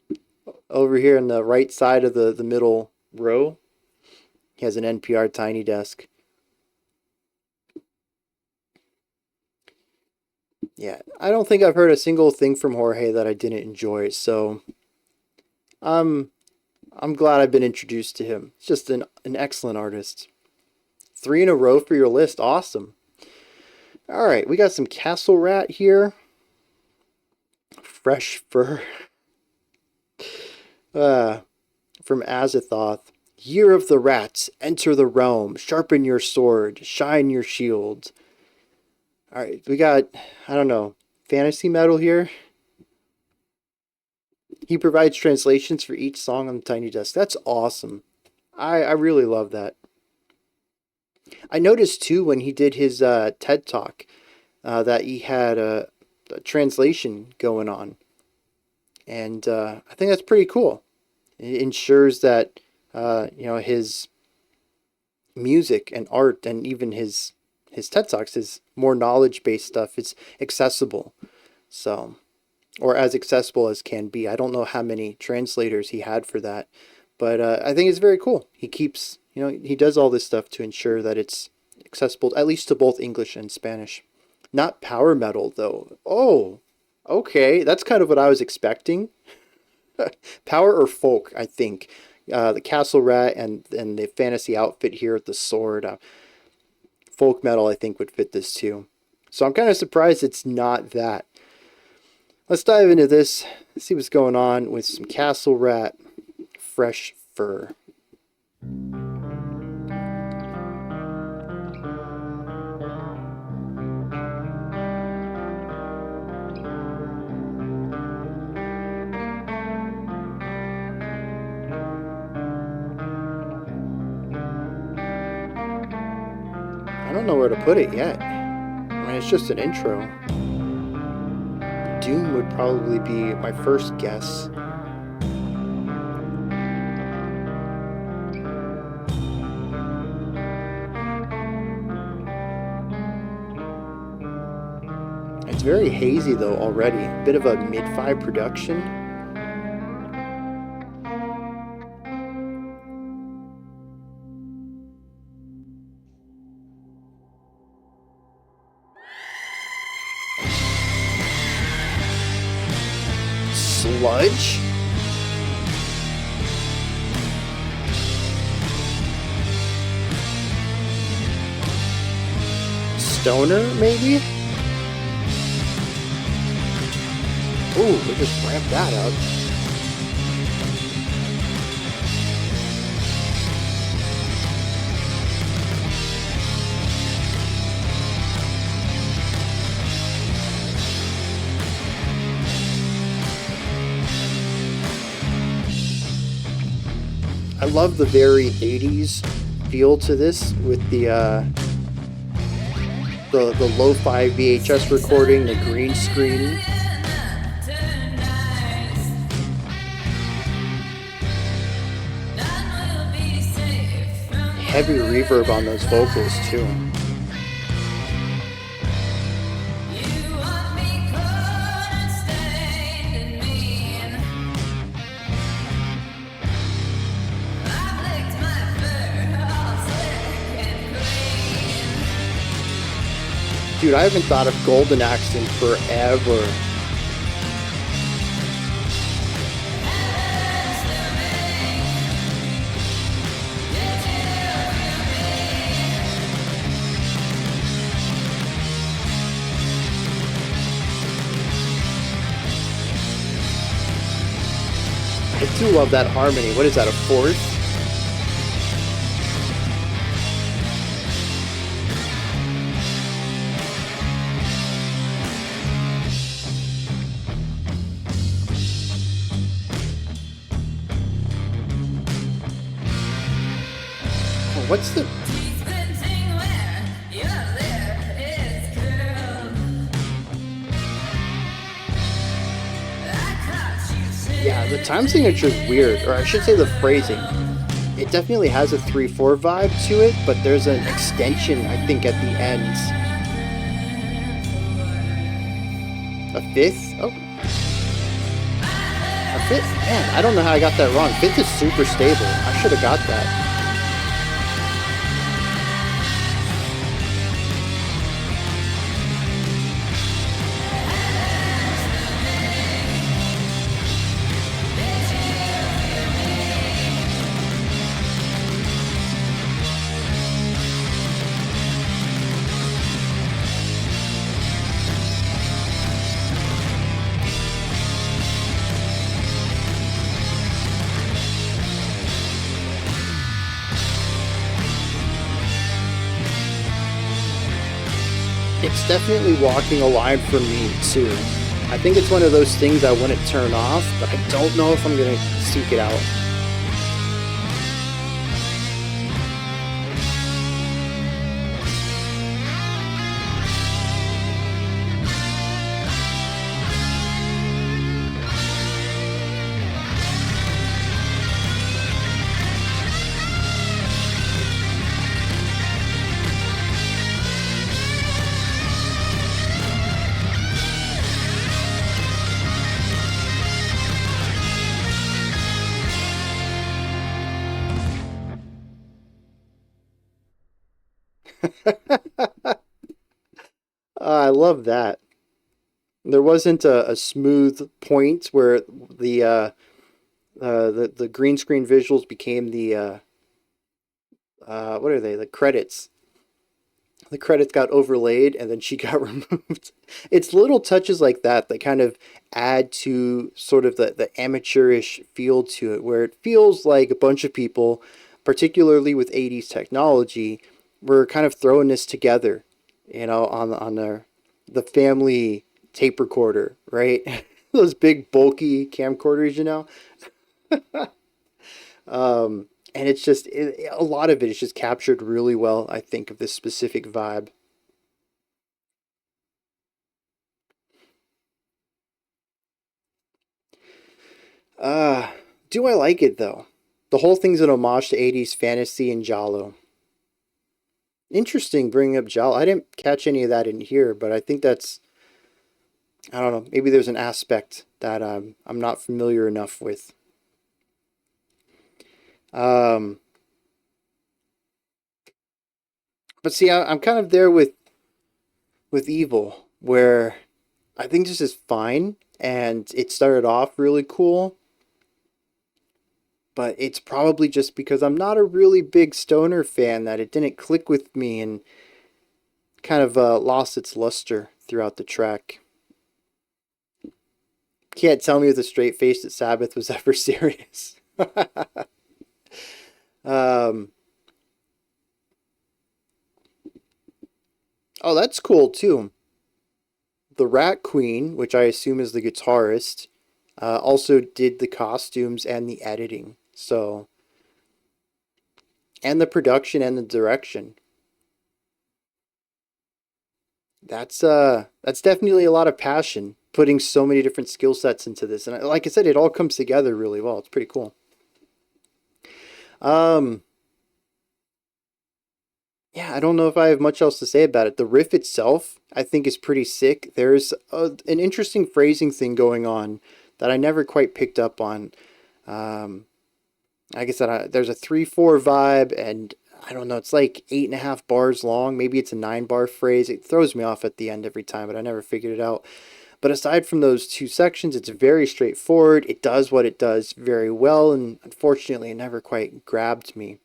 Over here on the right side of the middle row. He has an NPR Tiny Desk. Yeah, I don't think I've heard a single thing from Jorge that I didn't enjoy, so I'm glad I've been introduced to him. He's just an excellent artist. 3 in a row for your list. Awesome. All right, we got some Castle Rat here. Fresh Fur. From Azathoth. Year of the Rats. Enter the realm. Sharpen your sword. Shine your shield. All right, we got, I don't know, fantasy metal here. He provides translations for each song on the Tiny Desk. That's awesome. I really love that. I noticed too when he did his TED Talk that he had a translation going on. And I think that's pretty cool. It ensures that his music and art and even his TED Talks, his more knowledge-based stuff, is accessible. So, or as accessible as can be. I don't know how many translators he had for that, but I think it's very cool. He keeps, he does all this stuff to ensure that it's accessible, at least to both English and Spanish. Not power metal, though. Oh, okay. That's kind of what I was expecting. Power or folk, I think. The Castle Rat and the fantasy outfit here with the sword. Folk metal, I think, would fit this too. So I'm kind of surprised it's not that. Let's dive into this, see what's going on with some Castle Rat, Fresh Fur. I don't know where to put it yet. I mean, it's just an intro. Doom would probably be my first guess. It's very hazy though already. A bit of a mid-5 production. Sludge? Stoner, maybe? Ooh, we just ramped that up. I love the very 80s feel to this with the lo-fi VHS recording, the green screen. Heavy reverb on those vocals too. Dude, I haven't thought of Golden Axe in forever. I do love that harmony. What is that, a fourth? What's the... Yeah, the time signature is weird, or I should say the phrasing. It definitely has a 3/4 vibe to it, but there's an extension, I think, at the ends. A fifth? Oh. A fifth? Man, I don't know how I got that wrong. Fifth is super stable. I should have got that. It's definitely walking a line for me too. I think it's one of those things I wouldn't turn off, but I don't know if I'm gonna seek it out. I love that. There wasn't a smooth point where the green screen visuals became what are they? The credits. The credits got overlaid and then she got removed. It's little touches like that that kind of add to sort of the amateurish feel to it, where it feels like a bunch of people, particularly with 80s technology, were kind of throwing this together, on the family tape recorder, right? Those big bulky camcorders, and it's just a lot of it is just captured really well, I think, of this specific vibe. Uh, do I like it though? The whole thing's an homage to 80s fantasy and Jalo. Interesting bringing up Jalo. I didn't catch any of that in here, but I think that's, I don't know, maybe there's an aspect that I'm not familiar enough with. Um, but see, I'm kind of there with Evil, where I think this is fine, and it started off really cool, but it's probably just because I'm not a really big stoner fan that it didn't click with me and kind of lost its luster throughout the track. Can't tell me with a straight face that Sabbath was ever serious. um, oh, that's cool too. The Rat Queen, which I assume is the guitarist, also did the costumes and the editing. So, and the production and the direction. That's definitely a lot of passion putting so many different skill sets into this. And like I said, it all comes together really well. It's pretty cool. Um, yeah, I don't know if I have much else to say about it. The riff itself, I think, is pretty sick. There's an interesting phrasing thing going on that I never quite picked up on. Um, like I said, there's a 3/4 vibe, and I don't know, it's like 8.5 bars long. Maybe it's a 9 bar phrase. It throws me off at the end every time, but I never figured it out. But aside from those two sections, it's very straightforward. It does what it does very well, and unfortunately, it never quite grabbed me.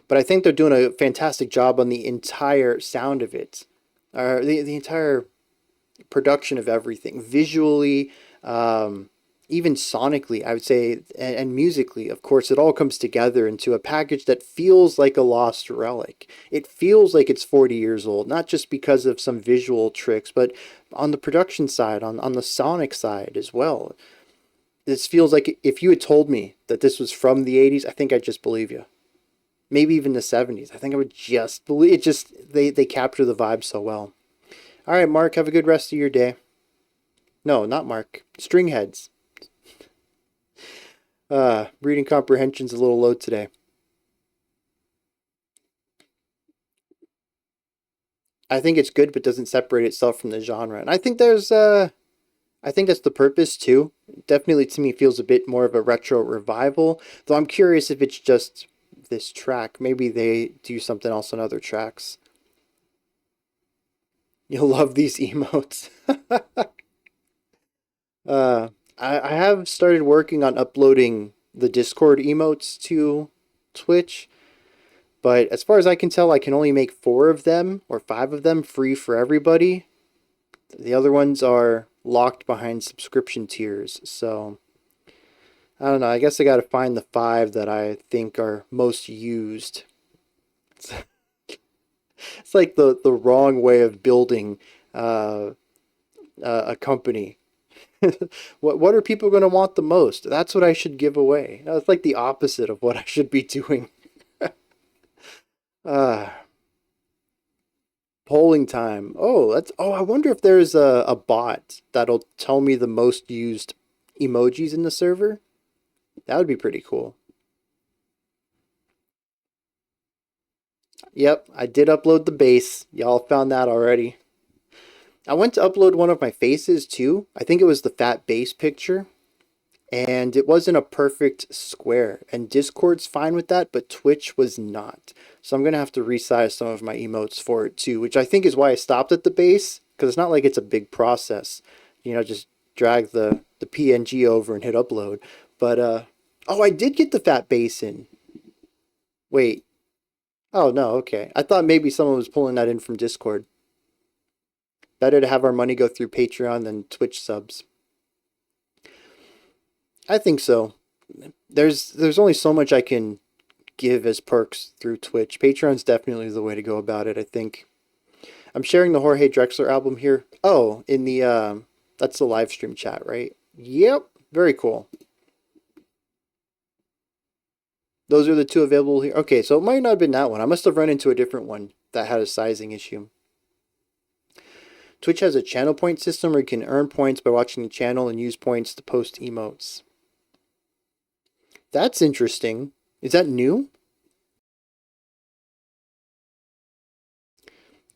But I think they're doing a fantastic job on the entire sound of it, or the entire production of everything, visually, even sonically, I would say, and musically. Of course, it all comes together into a package that feels like a lost relic. It feels like it's 40 years old, not just because of some visual tricks, but on the production side, on the sonic side as well. This feels like if you had told me that this was from the 80s, I think I'd just believe you. Maybe even the 70s. I think I would just believe it. Just they capture the vibe so well. All right, Mark, have a good rest of your day. No, not Mark. Stringheads. Reading comprehension's a little low today. I think it's good, but doesn't separate itself from the genre. And I think I think that's the purpose too. Definitely to me feels a bit more of a retro revival. Though I'm curious if it's just this track. Maybe they do something else on other tracks. You'll love these emotes. uh, I have started working on uploading the Discord emotes to Twitch, but as far as I can tell, I can only make 4 of them or 5 of them free for everybody. The other ones are locked behind subscription tiers, so I don't know. I guess I got to find the 5 that I think are most used. It's like the wrong way of building a company. What are people going to want the most? That's what I should give away. It's like the opposite of what I should be doing. uh, Polling time. I wonder if there's a bot that'll tell me the most used emojis in the server. That would be pretty cool. Yep, I did upload the base. Y'all found that already. I went to upload one of my faces too. I think it was the fat base picture. And it wasn't a perfect square. And Discord's fine with that, but Twitch was not. So I'm going to have to resize some of my emotes for it too, which I think is why I stopped at the base, because it's not like it's a big process. You know, just drag the PNG over and hit upload. But, oh, I did get the fat base in. Wait. Oh, no, okay. I thought maybe someone was pulling that in from Discord. Better to have our money go through Patreon than Twitch subs. I think so. There's only so much I can give as perks through Twitch. Patreon's definitely the way to go about it, I think. I'm sharing the Jorge Drexler album here. Oh, in the that's the live stream chat, right? Yep, very cool. Those are the two available here. Okay, so it might not have been that one. I must have run into a different one that had a sizing issue. Twitch has a channel point system where you can earn points by watching the channel and use points to post emotes. That's interesting. Is that new?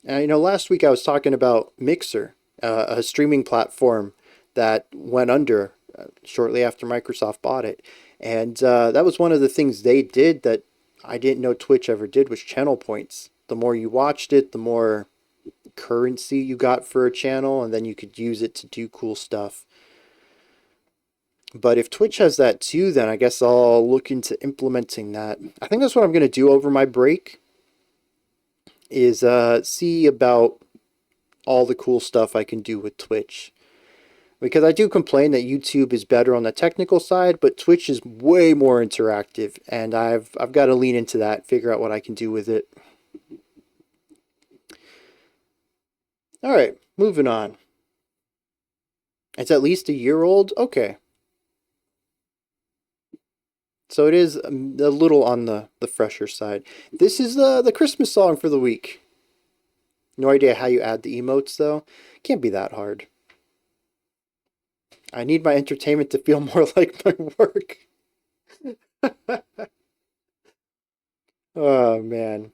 You know, last week I was talking about Mixer, a streaming platform that went under shortly after Microsoft bought it. And that was one of the things they did that I didn't know Twitch ever did, was channel points. The more you watched it, the more currency you got for a channel, and then you could use it to do cool stuff. But if Twitch has that too, then I guess I'll look into implementing that. I think that's what I'm going to do over my break, is see about all the cool stuff I can do with Twitch. Because I do complain that YouTube is better on the technical side, but Twitch is way more interactive, and I've got to lean into that, figure out what I can do with it. Alright, moving on. It's at least a year old? Okay. So it is a little on the fresher side. This is the Christmas song for the week. No idea how you add the emotes, though. Can't be that hard. I need my entertainment to feel more like my work. Oh, man.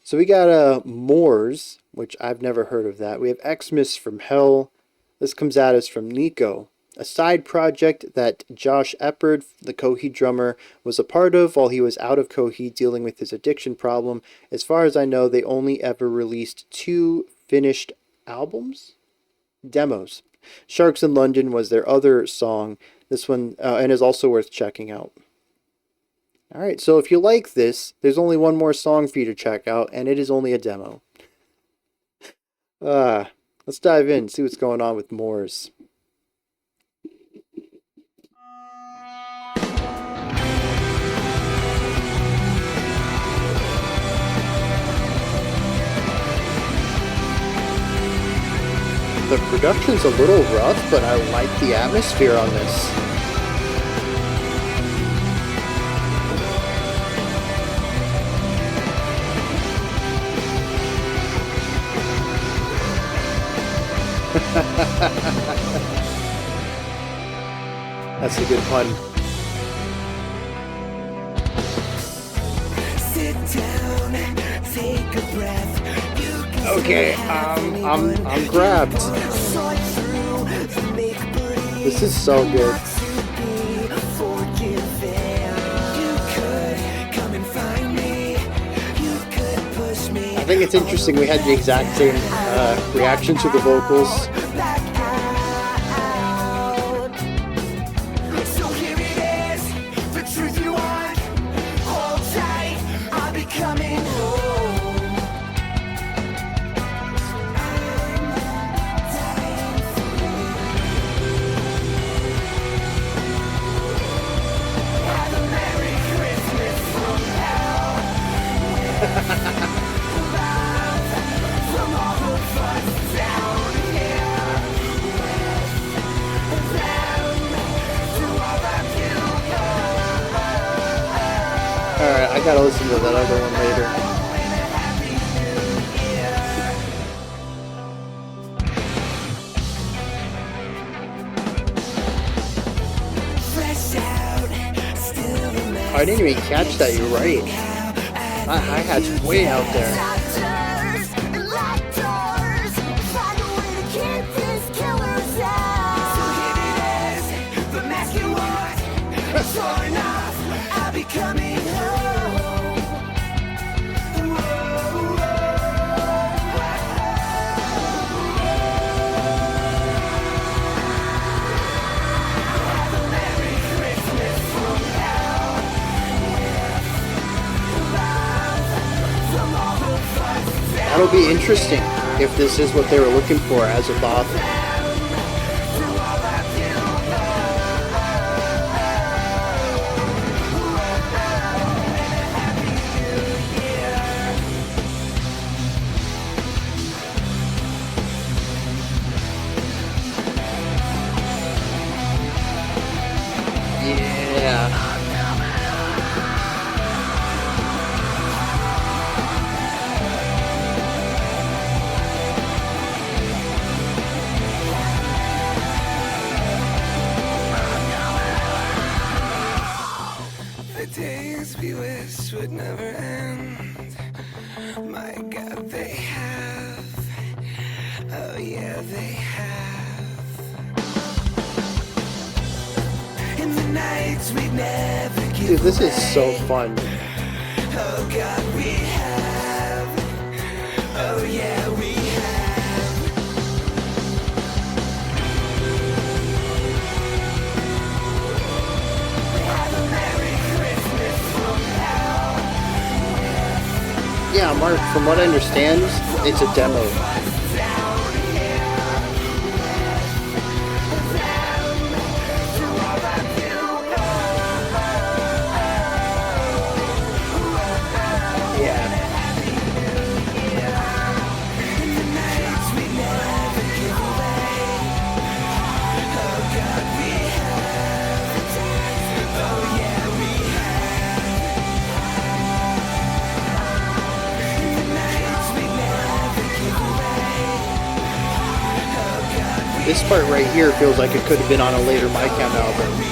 So we got Mours, which I've never heard of that. We have Xmas from Hell. This comes at us from Nico, a side project that Josh Eppard, the Coheed drummer, was a part of while he was out of Coheed dealing with his addiction problem. As far as I know, they only ever released 2 finished albums? Demos. Sharks in London was their other song. This one, and is also worth checking out. Alright, so if you like this, there's only one more song for you to check out, and it is only a demo. Let's dive in, see what's going on with Mours. The production's a little rough, but I like the atmosphere on this. That's a good pun. Sit down, take a breath. Okay, I'm grabbed. This is so good. I think it's interesting we had the exact same reaction to the vocals. I gotta listen to that other one later. I didn't even catch that, you're right. My hi-hat's way out there. That'll be interesting if this is what they were looking for as a bop. Yeah. Days we wish would never end. My God, they have. Oh yeah, they have. In the nights we never give. Dude, this is so fun. Oh God, we have. Oh yeah, we have. Have a Merry Christmas from hell. Yeah, Mark, from what I understand, it's a demo. This part right here feels like it could have been on a later MyCam album.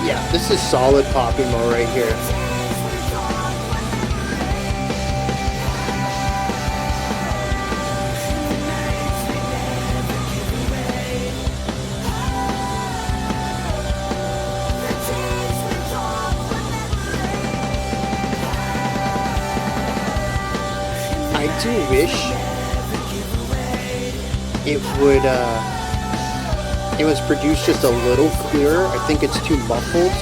Yeah, this is solid pop emo right here. I do wish it was produced just a little clearer. I think it's too muffled.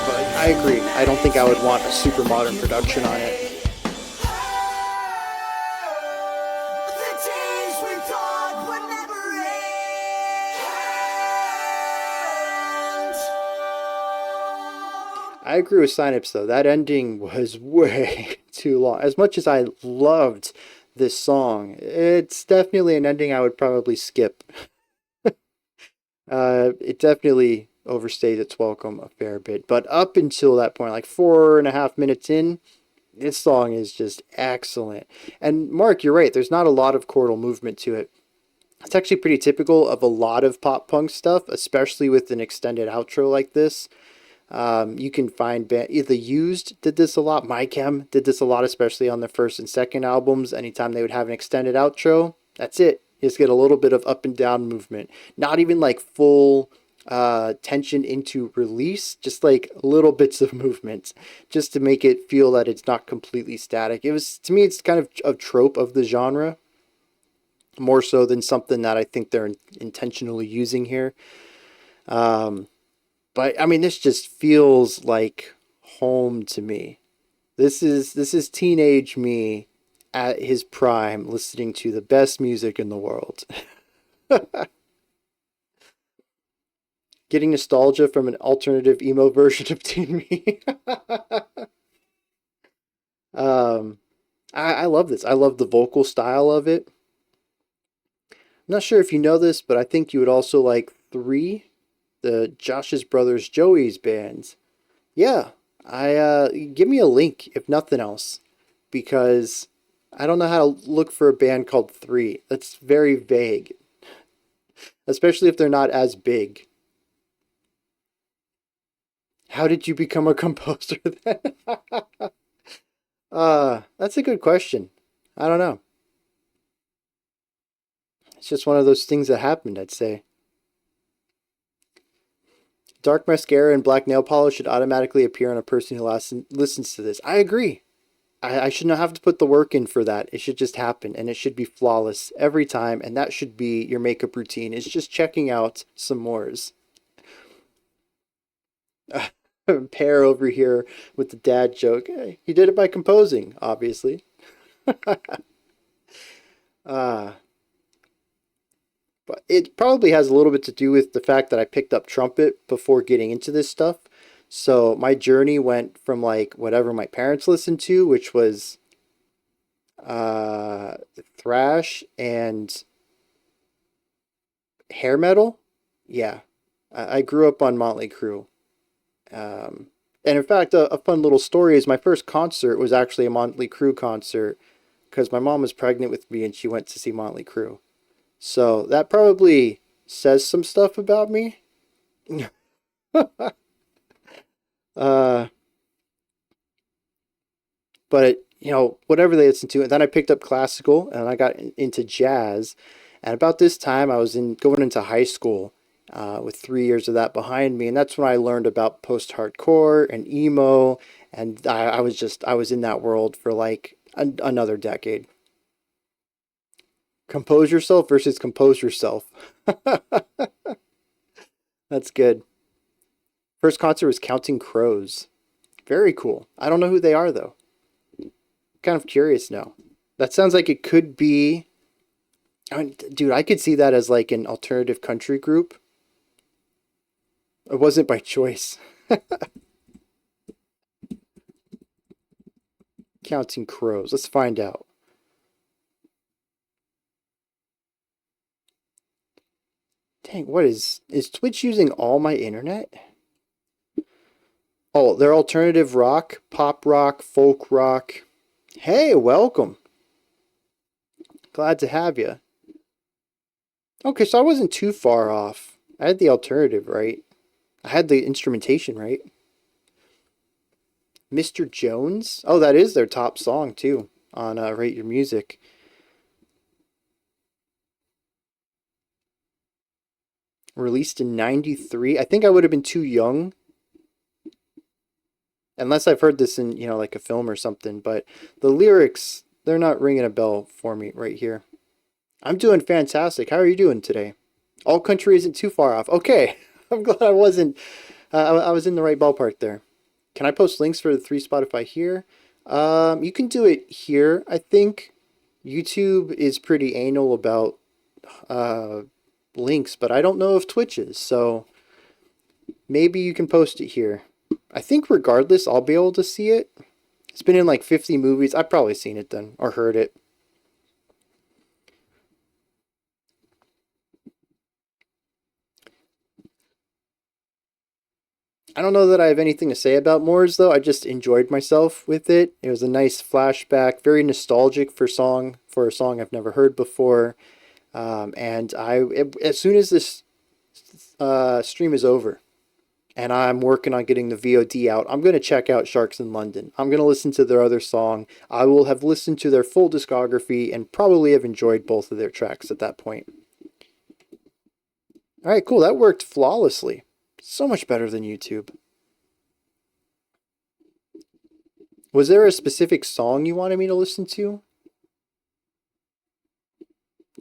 But I agree. I don't think I would want a super modern production on it. I agree with Synapse though. That ending was way too long. As much as I loved this song, it's definitely an ending I would probably skip. It definitely overstayed its welcome a fair bit. But up until that point, like 4.5 minutes in, this song is just excellent. And Mark, you're right. There's not a lot of chordal movement to it. It's actually pretty typical of a lot of pop punk stuff, especially with an extended outro like this. You can find The Used did this a lot. MyChem did this a lot, especially on the first and second albums. Anytime they would have an extended outro, that's it. You just get a little bit of up and down movement. Not even like full tension into release, just like little bits of movement, just to make it feel that it's not completely static. It was, to me, it's kind of a trope of the genre. more so than something that I think they're intentionally using here. Um, but I mean, this just feels like home to me. This is teenage me at his prime, listening to the best music in the world. Getting nostalgia from an alternative emo version of Teen Me. um, I love this. I love the vocal style of it. I'm not sure if you know this, but I think you would also like Three, the Josh's Brothers Joey's bands. Yeah, I give me a link if nothing else, because I don't know how to look for a band called Three. That's very vague, especially if they're not as big. How did you become a composer then? That's a good question. I don't know. It's just one of those things that happened, I'd say. Dark mascara and black nail polish should automatically appear on a person who listens to this. I agree. I should not have to put the work in for that. It should just happen, and it should be flawless every time, and that should be your makeup routine. It's just checking out some Mours. Pear over here with the dad joke. Hey, he did it by composing, obviously. uh, but it probably has a little bit to do with the fact that I picked up trumpet before getting into this stuff. So my journey went from like whatever my parents listened to, which was uh, thrash and hair metal. Yeah, I grew up on Motley Crue. Um, and in fact, a fun little story is my first concert was actually a Motley Crue concert because my mom was pregnant with me and she went to see Motley Crue. So that probably says some stuff about me. uh, but whatever they listen to, and then I picked up classical and I got into jazz. And about this time, I was in going into high school, with 3 years of that behind me, and that's when I learned about post-hardcore and emo, and I was in that world for like another decade. Compose yourself versus compose yourself. That's good. First concert was Counting Crows. Very cool. I don't know who they are though. Kind of curious now. That sounds like it could be. I mean, dude, I could see that as like an alternative country group. It wasn't by choice. Counting Crows. Let's find out. Dang, what is Twitch using all my internet? Oh, they're alternative rock, pop rock, folk rock. Hey, welcome. Glad to have you. Okay, so I wasn't too far off. I had the alternative right. I had the instrumentation right. Mr. Jones? Oh, that is their top song too on Rate Your Music. Released in 93. I think I would have been too young. Unless I've heard this in, like a film or something, but the lyrics, they're not ringing a bell for me right here. I'm doing fantastic. How are you doing today? All country isn't too far off. Okay. I'm glad I wasn't I was in the right ballpark there. Can I post links for the three Spotify here? You can do it here, I think. YouTube is pretty anal about uh, links, but I don't know if Twitch is, so maybe you can post it here. I think regardless, I'll be able to see it. It's been in like 50 movies. I've probably seen it then, or heard it. I don't know that I have anything to say about Moors though. I just enjoyed myself with it. It was a nice flashback, very nostalgic for a song I've never heard before. And as soon as this stream is over, and I'm working on getting the VOD out, I'm going to check out Sharks in London. I'm going to listen to their other song. I will have listened to their full discography and probably have enjoyed both of their tracks at that point. All right, cool. That worked flawlessly. So much better than YouTube. Was there a specific song you wanted me to listen to?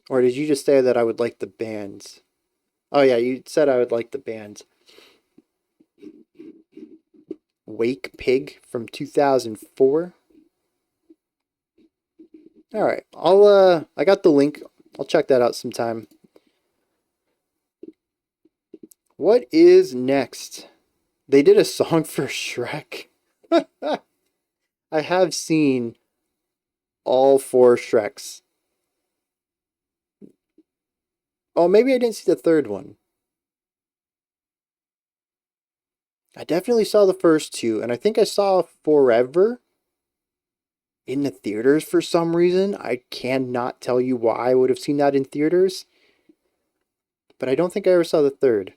Or did you just say that I would like the bands? Oh yeah, you said I would like the bands. Wake Pig from 2004. All right, I got the link. I'll check that out sometime. What is next? They did a song for Shrek. I have seen all four Shreks. Oh, maybe I didn't see the third one. I definitely saw the first two, and I think I saw Forever in the theaters for some reason. I cannot tell you why I would have seen that in theaters, but I don't think I ever saw the third.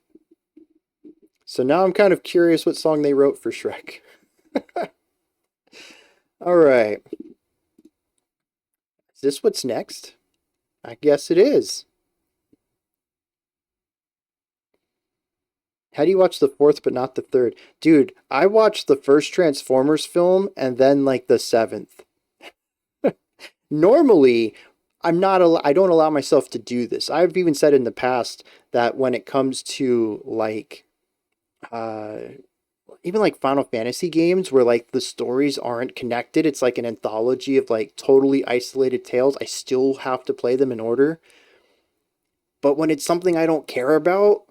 So now I'm kind of curious what song they wrote for Shrek. All right. Is this what's next? I guess it is. How do you watch the fourth but not the third? Dude, I watched the first Transformers film and then like the seventh. Normally, I don't allow myself to do this. I've even said in the past that when it comes to like uh even like Final Fantasy games where like the stories aren't connected, it's like an anthology of like totally isolated tales, I still have to play them in order. But when it's something I don't care about,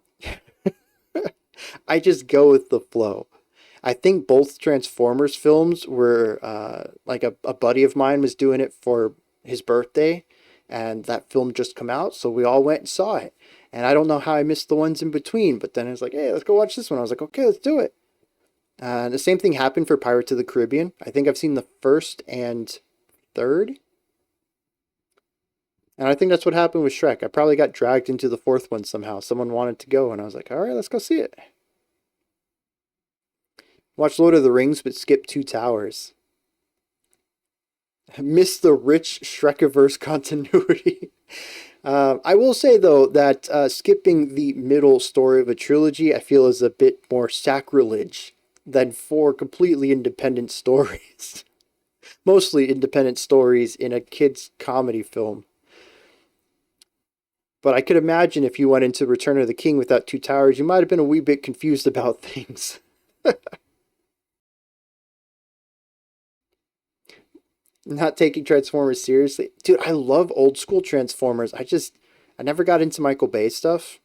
I just go with the flow. I think both Transformers films were like a buddy of mine was doing it for his birthday, and that film just come out, so we all went and saw it. And I don't know how I missed the ones in between, but then it's like, hey, let's go watch this one. I was like, okay, let's do it. The same thing happened for Pirates of the Caribbean. I think I've seen the first and third, and I think that's what happened with Shrek. I probably got dragged into the fourth one somehow. Someone wanted to go, and I was like, all right, let's go see it. Watch Lord of the Rings, but skip Two Towers. Miss the rich Shrekiverse continuity. I will say, though, that skipping the middle story of a trilogy, I feel is a bit more sacrilege than four completely independent stories. Mostly independent stories in a kid's comedy film. But I could imagine if you went into Return of the King without Two Towers, you might have been a wee bit confused about things. Not taking Transformers seriously. Dude, I love old school Transformers. I never got into Michael Bay stuff.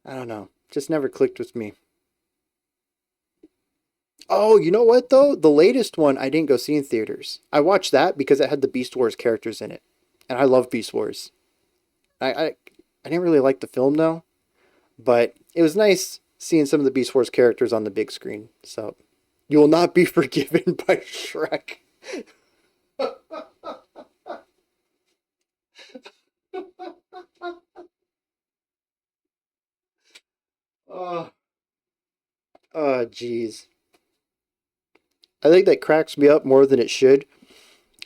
I don't know. Just never clicked with me. Oh, you know what though? The latest one I didn't go see in theaters. I watched that because it had the Beast Wars characters in it. And I love Beast Wars. I didn't really like the film though, but it was nice seeing some of the Beast Wars characters on the big screen. So you will not be forgiven by Shrek. Oh, oh, jeez. I think that cracks me up more than it should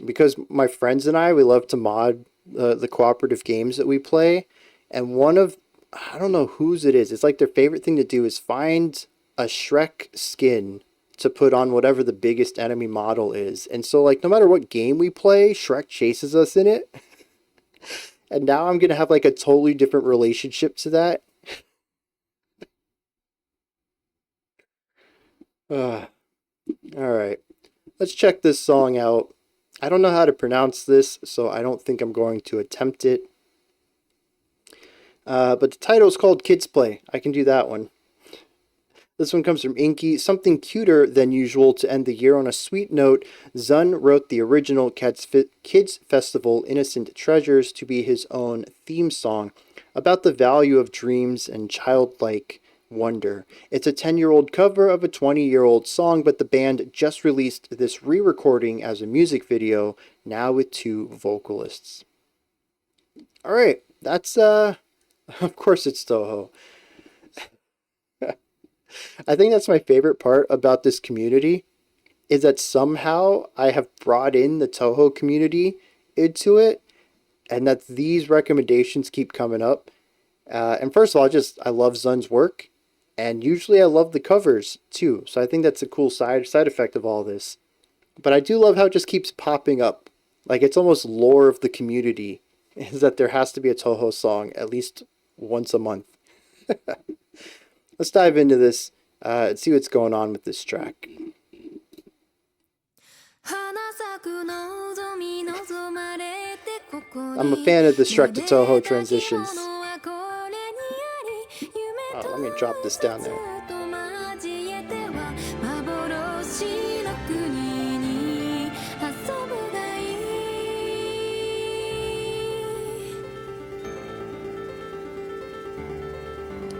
because my friends and I, we love to mod the cooperative games that we play. And I don't know whose it is. It's like their favorite thing to do is find a Shrek skin to put on whatever the biggest enemy model is. And so, like, no matter what game we play, Shrek chases us in it. And now I'm going to have, like, a totally different relationship to that. All right. Let's check this song out. I don't know how to pronounce this, so I don't think I'm going to attempt it. But the title is called Kids Play. I can do that one. This one comes from Inky. Something cuter than usual to end the year on a sweet note. Zun wrote the original Kids Festival Innocent Treasures to be his own theme song about the value of dreams and childlike wonder. It's a 10-year-old cover of a 20-year-old song, but the band just released this re-recording as a music video, now with two vocalists. Alright, that's, of course it's Toho. I think that's my favorite part about this community is that somehow I have brought in the Toho community into it and that these recommendations keep coming up. And first of all, I love Zun's work and usually I love the covers too. So I think that's a cool side effect of all this. But I do love how it just keeps popping up Like, it's almost lore of the community is that there has to be a Toho song at least once a month. Let's dive into this and see what's going on with this track. I'm a fan of the Shrek to Toho transitions. Oh, let me drop this down there.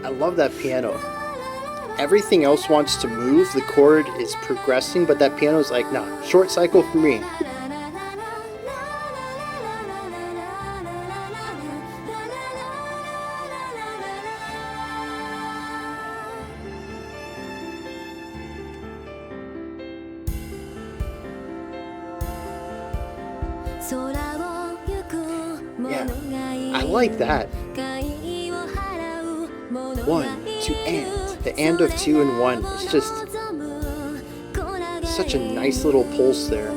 I love that piano. Everything else wants to move, the chord is progressing, but that piano's like, nah, short cycle for me. Yeah, I like that. 1, 2, and. The and of 2 and 1. It's just such a nice little pulse there.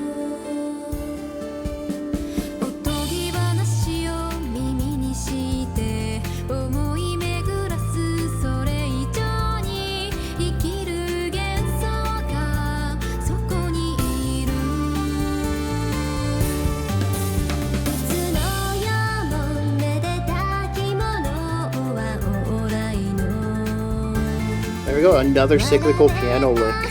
There we go, another cyclical piano lick.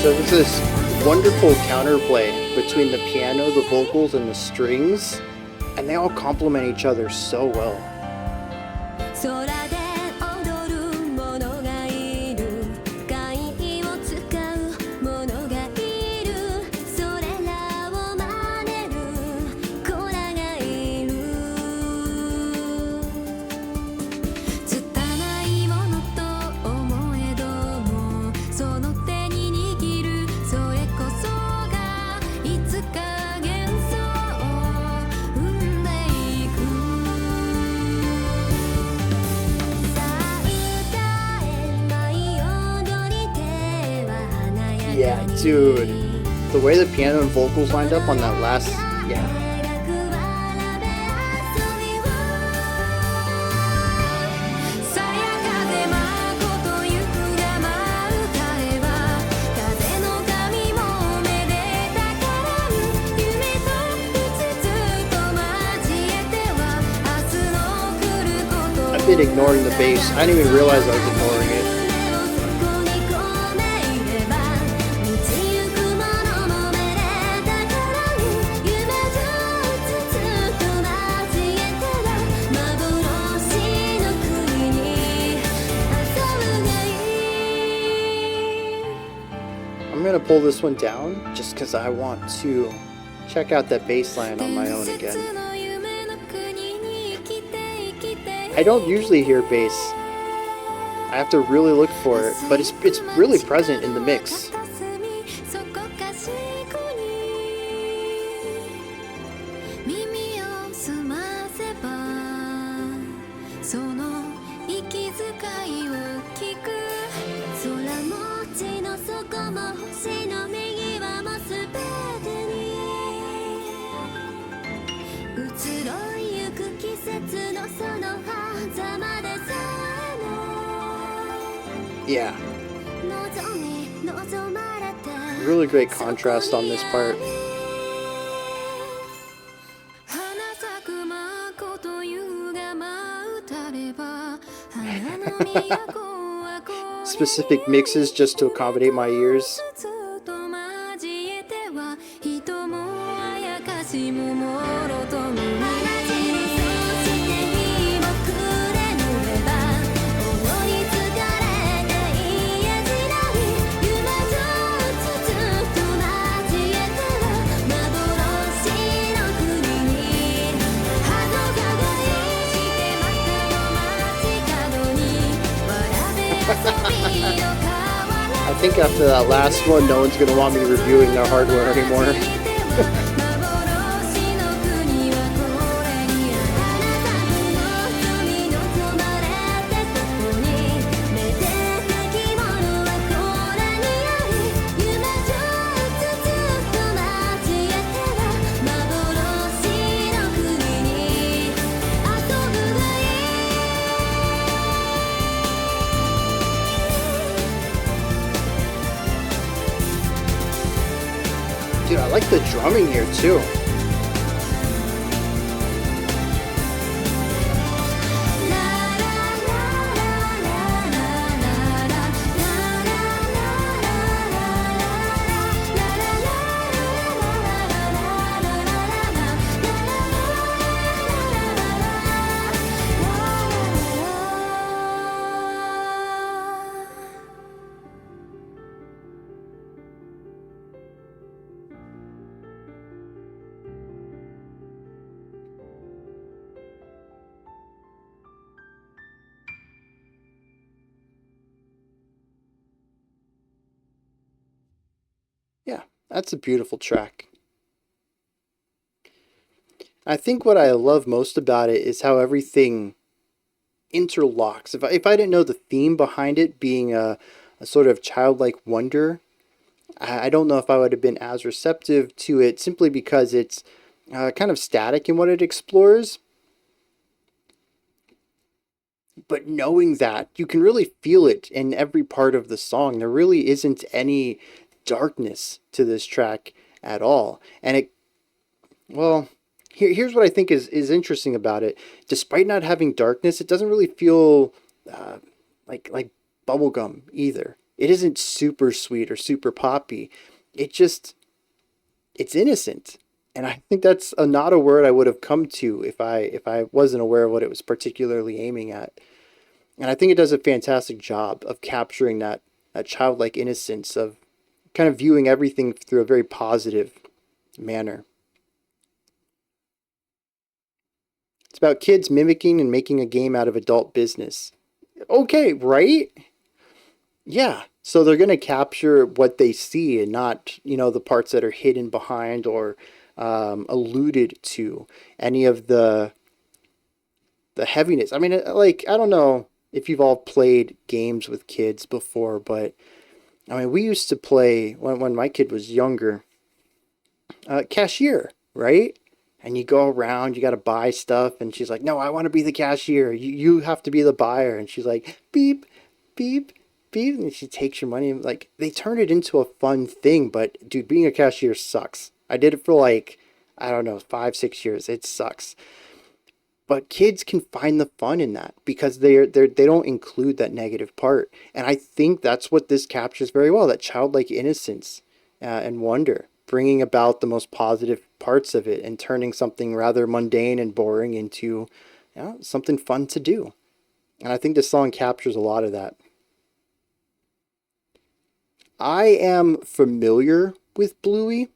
So there's this wonderful counterplay between the piano, the vocals, and the strings, and they all complement each other so well. Yeah, dude. The way the piano and vocals lined up on that last... yeah. I've been ignoring the bass. I didn't even realize I was ignoring it. I'm gonna pull this one down just because I want to check out that bass line on my own again. I don't usually hear bass. I have to really look for it, but it's really present in the mix. Yeah. Really great contrast on this part. Specific mixes just to accommodate my ears. think after that last one, no one's gonna want me reviewing their hardware anymore. Dude, I like the drumming here too. Yeah, that's a beautiful track. I think what I love most about it is how everything interlocks. If I didn't know the theme behind it being a sort of childlike wonder, I don't know if I would have been as receptive to it simply because it's kind of static in what it explores. But knowing that, you can really feel it in every part of the song. There really isn't any darkness to this track at all. And it, well, here's what I think is interesting about it. Despite not having darkness, it doesn't really feel uh, like bubblegum either. It isn't super sweet or super poppy. It just, it's innocent. And I think that's not a word I would have come to if I wasn't aware of what it was particularly aiming at. And I think it does a fantastic job of capturing that childlike innocence of kind of viewing everything through a very positive manner. It's about kids mimicking and making a game out of adult business. Okay, right? Yeah. So they're going to capture what they see and not, the parts that are hidden behind or alluded to. Any of the heaviness. I mean, like, I don't know if you've all played games with kids before, but I mean, we used to play when my kid was younger, cashier, right? And you go around, you got to buy stuff, and she's like, "No, I want to be the cashier. You have to be the buyer." And she's like, "Beep, beep, beep," and she takes your money. And like, they turn it into a fun thing, but dude, being a cashier sucks. I did it for like, I don't know, 5, 6 years. It sucks. But kids can find the fun in that because they don't include that negative part, and I think that's what this captures very well, that childlike innocence and wonder, bringing about the most positive parts of it and turning something rather mundane and boring into something fun to do. And I think this song captures a lot of that. I am familiar with Bluey.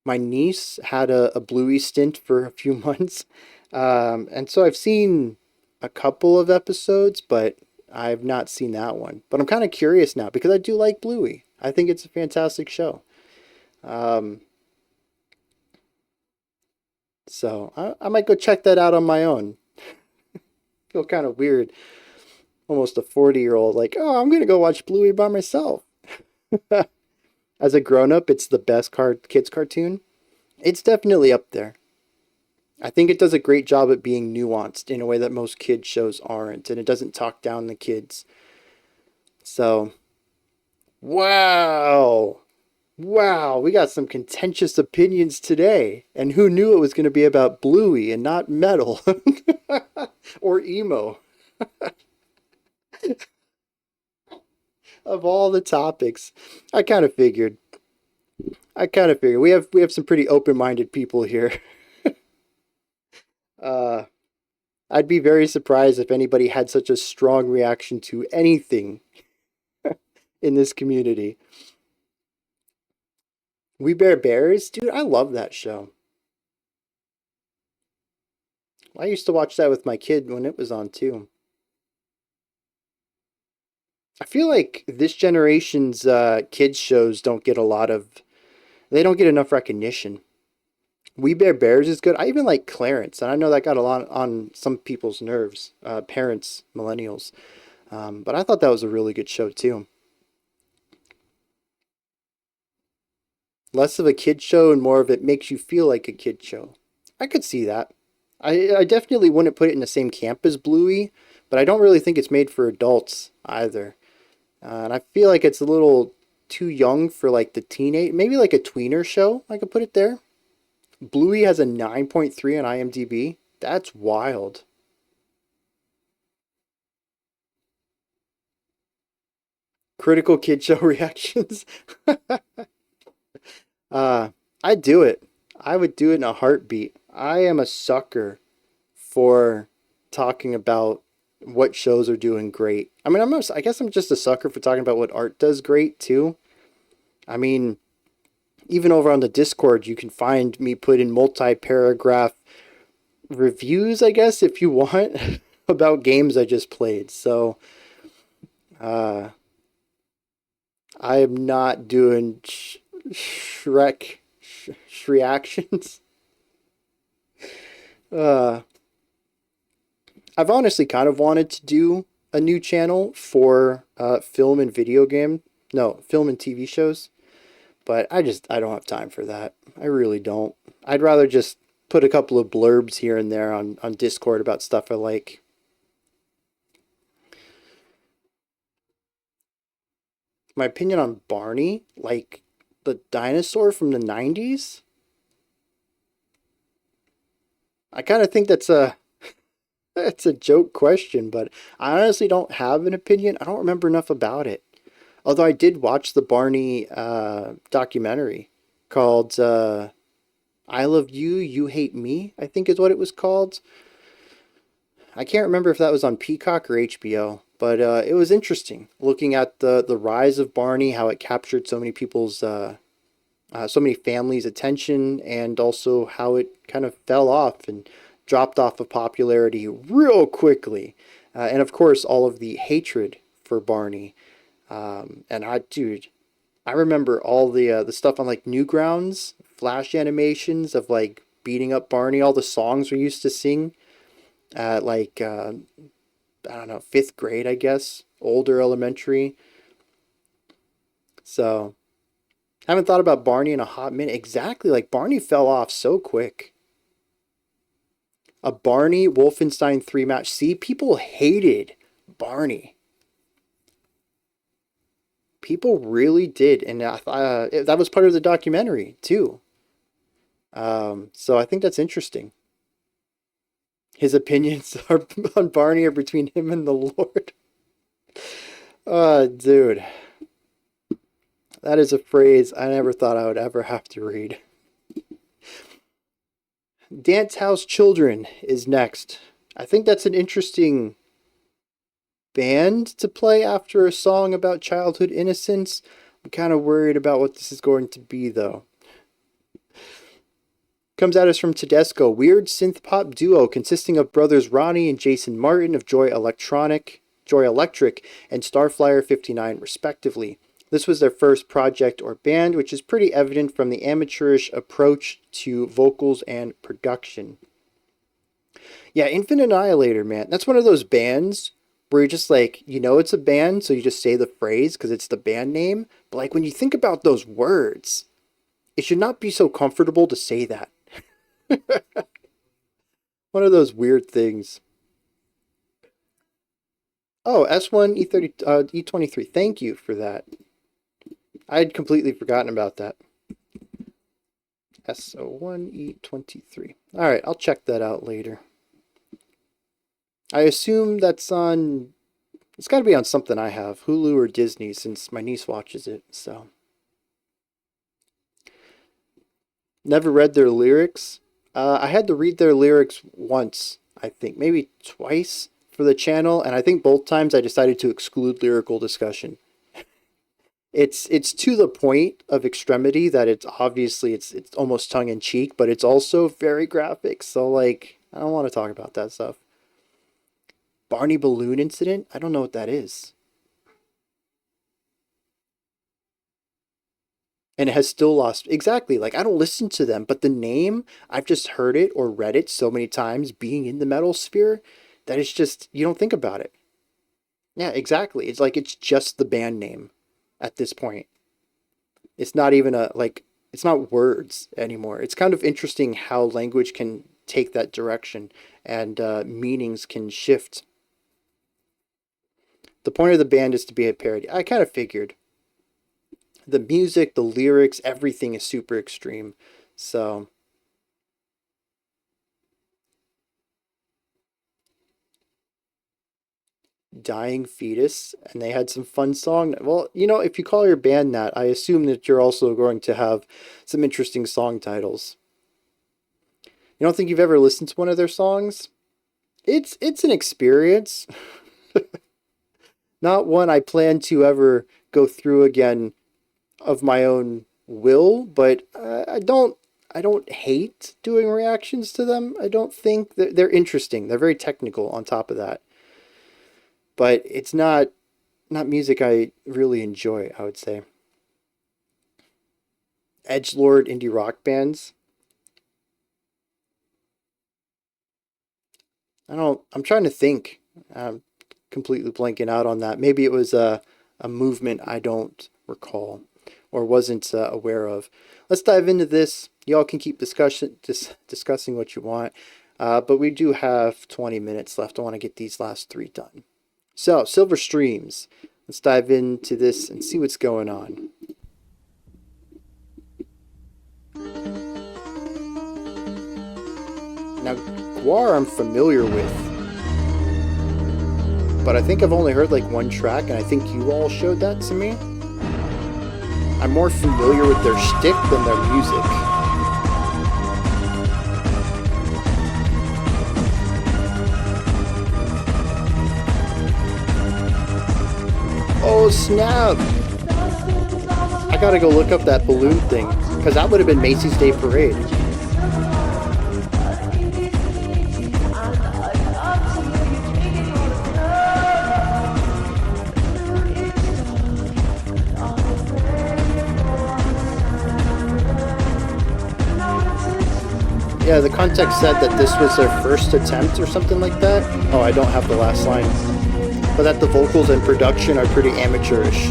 My niece had a Bluey stint for a few months. And so I've seen a couple of episodes, but I've not seen that one. But I'm kind of curious now because I do like Bluey. I think it's a fantastic show. Um, so I might go check that out on my own. Feel kind of weird. Almost a 40-year-old, like, oh, I'm going to go watch Bluey by myself. As a grown up, it's the best kids cartoon. It's definitely up there. I think it does a great job at being nuanced in a way that most kids shows aren't, and it doesn't talk down the kids. So, wow. Wow, we got some contentious opinions today. And who knew it was going to be about Bluey and not metal or emo? Of all the topics, I kind of figured. We have some pretty open-minded people here. Uh, I'd be very surprised if anybody had such a strong reaction to anything in this community. We Bear Bears, dude, I love that show. I used to watch that with my kid when it was on too. I feel like this generation's kids shows don't get a lot of, they don't get enough recognition. We Bare Bears is good. I even like Clarence, and I know that got a lot on some people's nerves, parents, millennials. But I thought that was a really good show too. Less of a kid show and more of it makes you feel like a kid show. I could see that. I definitely wouldn't put it in the same camp as Bluey, but I don't really think it's made for adults either. And I feel like it's a little too young for like the teenage, maybe like a tweener show. I could put it there. Bluey has a 9.3 on IMDb. That's wild. Critical kid show reactions. uh, I'd do it. I would do it in a heartbeat. I am a sucker for talking about what shows are doing great. I mean, I guess I'm just a sucker for talking about what art does great too. I mean, even over on the Discord, you can find me put in multi-paragraph reviews, I guess, if you want, about games I just played. So, uh, I am not doing reactions. Uh, I've honestly kind of wanted to do a new channel for film and video game, no, film and TV shows, but I don't have time for that. I really don't. I'd rather just put a couple of blurbs here and there on Discord about stuff I like. My opinion on Barney, like the dinosaur from the 90s? I kind of think that's a joke question, but I honestly don't have an opinion. I don't remember enough about it. Although I did watch the Barney documentary called I Love You, You Hate Me, I think is what it was called. I can't remember if that was on Peacock or HBO, but it was interesting looking at the rise of Barney, how it captured so many people's, so many families' attention, and also how it kind of fell off and dropped off of popularity real quickly. And of course, all of the hatred for Barney. Dude, I remember all the stuff on like Newgrounds, Flash animations of like beating up Barney, all the songs we used to sing at like I don't know, fifth grade, I guess, older elementary. So haven't thought about Barney in a hot minute. Exactly, like Barney fell off so quick. A Barney Wolfenstein 3 match. See, people hated Barney. People really did, and that was part of the documentary too. So I think that's interesting. His opinions are on Barney are between him and the Lord. Dude, that is a phrase I never thought I would ever have to read. Dance House Children is next. I think that's an interesting band to play after a song about childhood innocence. I'm kind of worried about what this is going to be, though. Comes at us from Tedesco. Weird synth pop duo consisting of brothers Ronnie and Jason Martin of Joy Electric, and Starflyer 59, respectively. This was their first project or band, which is pretty evident from the amateurish approach to vocals and production. Yeah, Infinite Annihilator, man. That's one of those bands where you're just like, you know it's a band, so you just say the phrase because it's the band name. But like when you think about those words, it should not be so comfortable to say that. One of those weird things. Oh, S1 E30 E23. Thank you for that. I had completely forgotten about that. SO1 E23. All right, I'll check that out later. I assume that's on. It's got to be on something I have, Hulu or Disney, since my niece watches it. So, never read their lyrics. I had to read their lyrics once, I think, maybe twice for the channel, and I think both times I decided to exclude lyrical discussion. It's to the point of extremity that it's obviously it's almost tongue in cheek, but it's also very graphic. So like I don't want to talk about that stuff. Barney balloon incident? I don't know what that is. and it has still lost. Exactly. Like, I don't listen to them, but the name, I've just heard it or read it so many times being in the metal sphere that it's just, you don't think about it. Yeah, exactly. It's like it's just the band name at this point. It's not even it's not words anymore. It's kind of interesting how language can take that direction and meanings can shift. The point of the band is to be a parody. I kind of figured. The music, the lyrics, everything is super extreme. So, Dying Fetus, and they had some fun song. Well, if you call your band that, I assume that you're also going to have some interesting song titles. You don't think you've ever listened to one of their songs? It's an experience. Not one I plan to ever go through again of my own will, but I don't hate doing reactions to them. I don't think they're interesting. They're very technical on top of that. But it's not music I really enjoy, I would say. Edgelord indie rock bands. I'm trying to think. I'm completely blanking out on that. Maybe it was a movement I don't recall or wasn't aware of. Let's dive into this. Y'all can keep discussing what you want. But we do have 20 minutes left. I want to get these last 3 done. So, Silver Streams. Let's dive into this and see what's going on. Now, Guar I'm familiar with, but I think I've only heard like one track, and I think you all showed that to me. I'm more familiar with their shtick than their music. Oh snap! I gotta go look up that balloon thing, because that would have been Macy's Day Parade. Yeah, the context said that this was their first attempt or something like that. Oh, I don't have the last line. But that the vocals and production are pretty amateurish.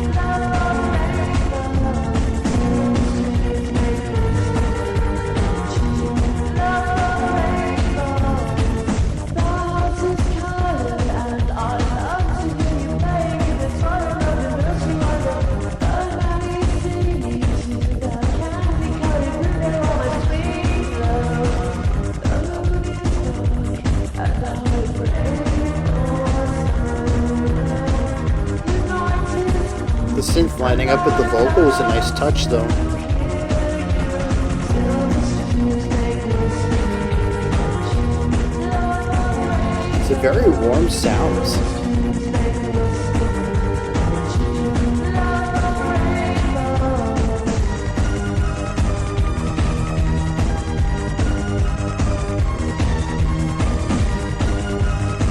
Synth lining up with the vocals, a nice touch though. It's a very warm sound.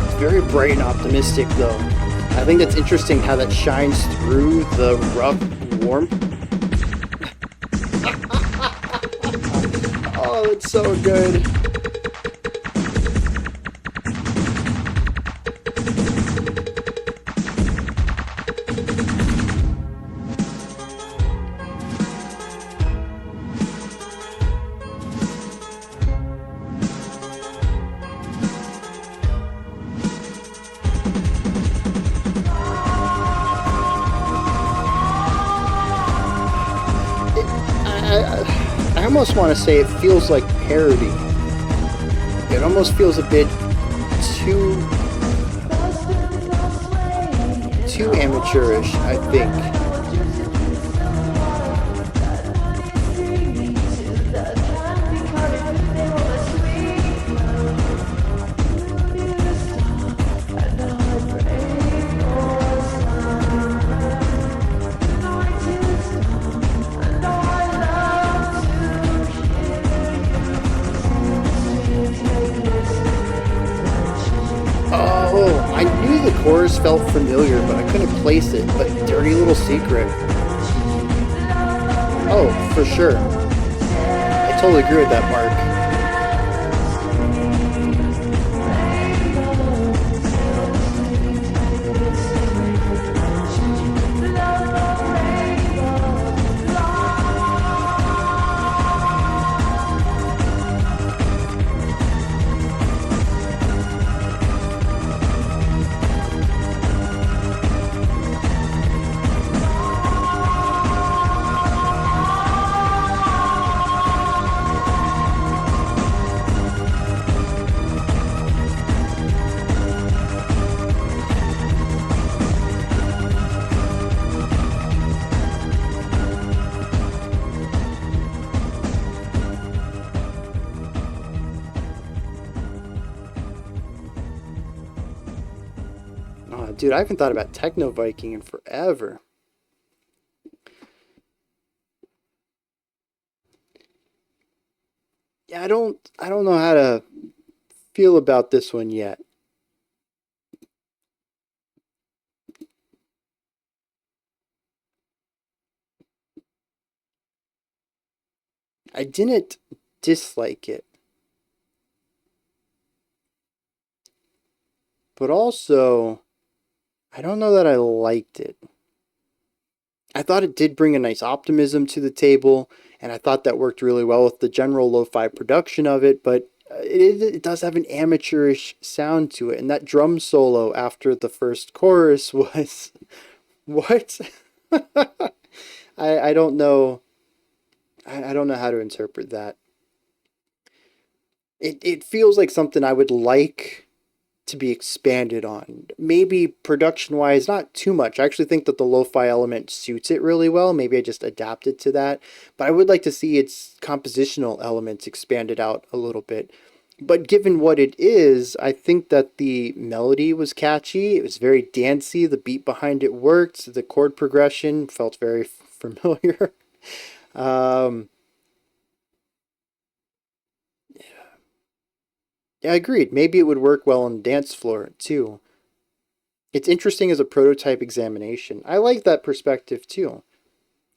It's very bright and optimistic though. I think that's interesting how that shines through the rough warmth. Oh, it's so good. I almost want to say it feels like parody. It almost feels a bit too amateurish, I think. Chorus felt familiar, but I couldn't place it. But Dirty Little Secret. Oh, Oh, for sure. I totally agree with that, Mark. Oh, dude, I haven't thought about Techno Viking in forever. Yeah, I don't know how to feel about this one yet. I didn't dislike it, but also I don't know that I liked it. I thought it did bring a nice optimism to the table, and I thought that worked really well with the general lo-fi production of it, but it does have an amateurish sound to it, and that drum solo after the first chorus was what? I don't know. I don't know how to interpret that. It feels like something I would like to be expanded on. Maybe production wise, not too much. I actually think that the lo-fi element suits it really well. Maybe I just adapted to that. But I would like to see its compositional elements expanded out a little bit. But given what it is, I think that the melody was catchy. It was very dancey. The beat behind it worked. The chord progression felt very familiar. um, yeah, agreed. Maybe it would work well on the dance floor too. It's interesting as a prototype examination. I like that perspective too.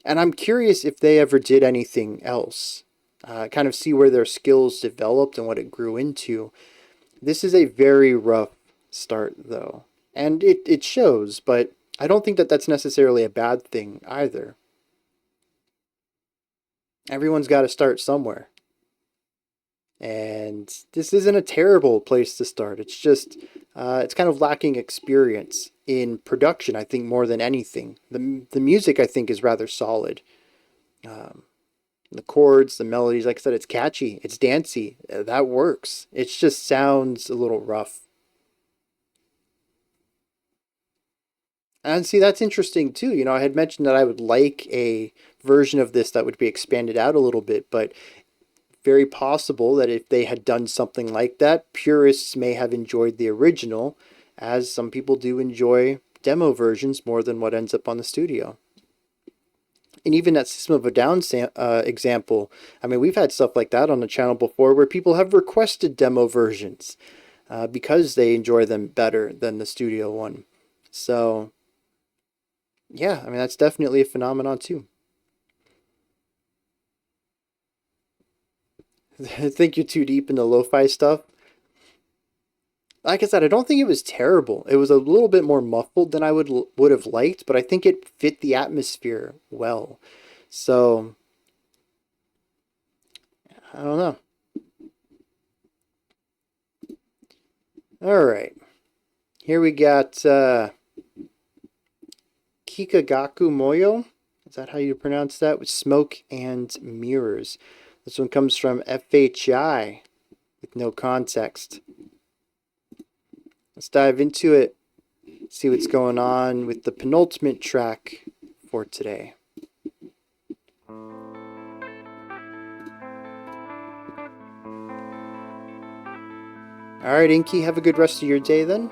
And I'm curious if they ever did anything else. Kind of see where their skills developed and what it grew into. This is a very rough start, though. And it shows, but I don't think that that's necessarily a bad thing either. Everyone's got to start somewhere. And this isn't a terrible place to start. It's just, it's kind of lacking experience in production, I think, more than anything. The music, I think, is rather solid. Um, the chords, the melodies, like I said, it's catchy, it's dancey. That works. It just sounds a little rough. And see, that's interesting too. You know, I had mentioned that I would like a version of this that would be expanded out a little bit, but very possible that if they had done something like that, purists may have enjoyed the original, as some people do enjoy demo versions more than what ends up on the studio. And even that System of a Down example, I mean, we've had stuff like that on the channel before where people have requested demo versions because they enjoy them better than the studio one. So, yeah, I mean, that's definitely a phenomenon too. I think you're too deep into lo-fi stuff. Like I said, I don't think it was terrible. It was a little bit more muffled than I would have liked, but I think it fit the atmosphere well. So, I don't know. All right. Here we got Kikagaku Moyo. Is that how you pronounce that? With Smoke and Mirrors. This one comes from FHI with no context. Let's dive into it, see what's going on with the penultimate track for today. Alright, Inky, have a good rest of your day then.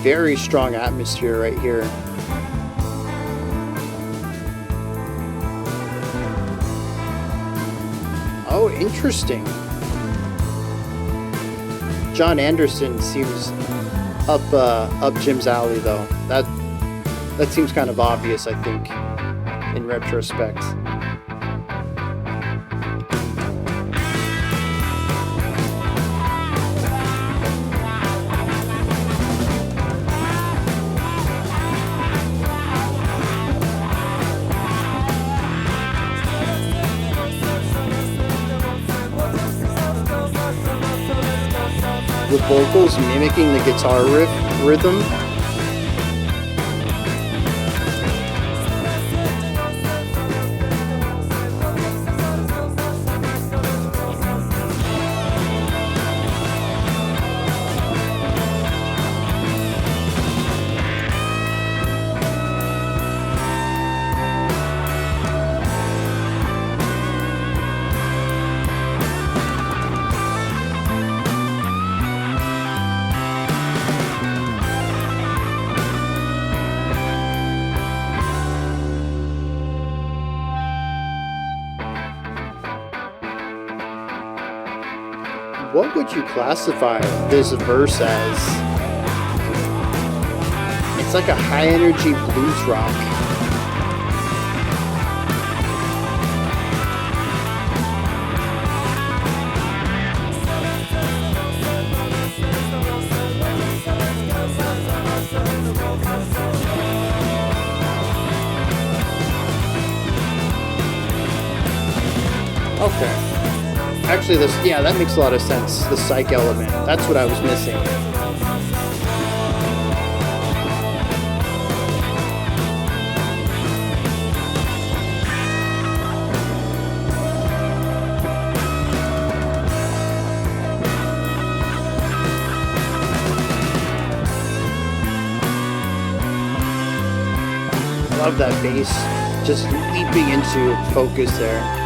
very strong atmosphere right here. Oh, interesting. John Anderson seems up Jim's alley, though. That seems kind of obvious, I think, in retrospect. The vocals mimicking the guitar rhythm. What would you classify this verse as? It's like a high energy blues rock. Okay. Actually, that makes a lot of sense. The psych element. That's what I was missing. I love that bass just leaping into focus there.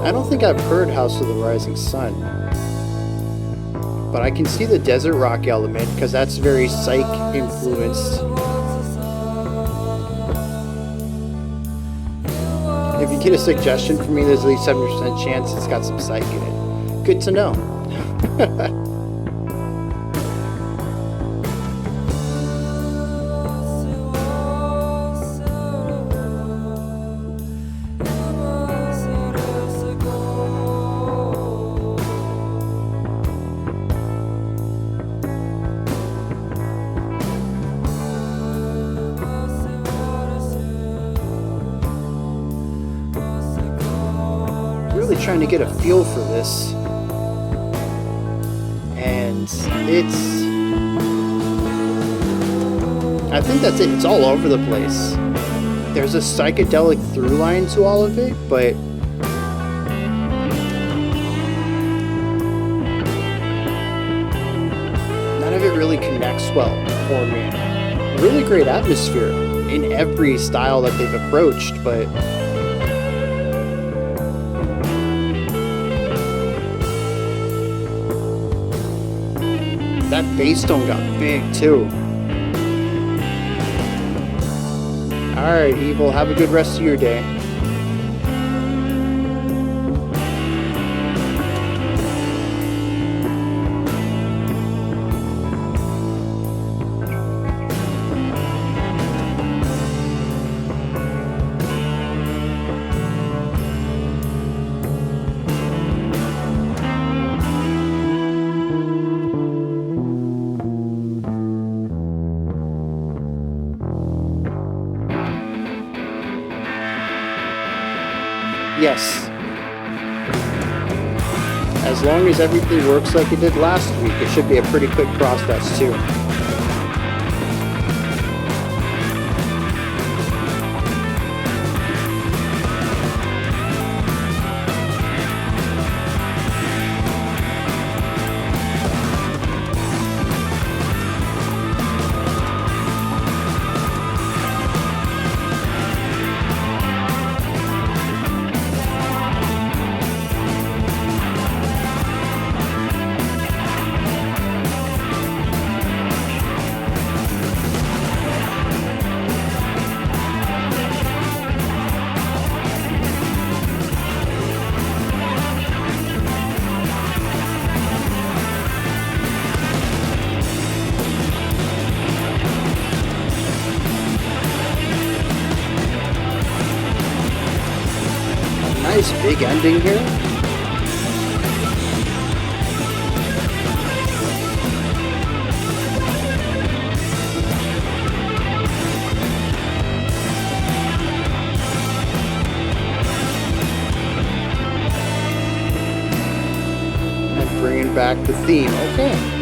I don't think I've heard House of the Rising Sun, but I can see the desert rock element because that's very psych influenced. If you get a suggestion from me, there's at least 70% chance it's got some psych in it. Good to know. Trying to get a feel for this, and I think that's it. It's all over the place. There's a psychedelic through line to all of it, but none of it really connects well for me. Really great atmosphere in every style that they've approached, but that bass tone got big too. Alright, Evil, have a good rest of your day. Yes. As long as everything works like it did last week, it should be a pretty quick process too. nice big ending here. And bringing back the theme. Okay.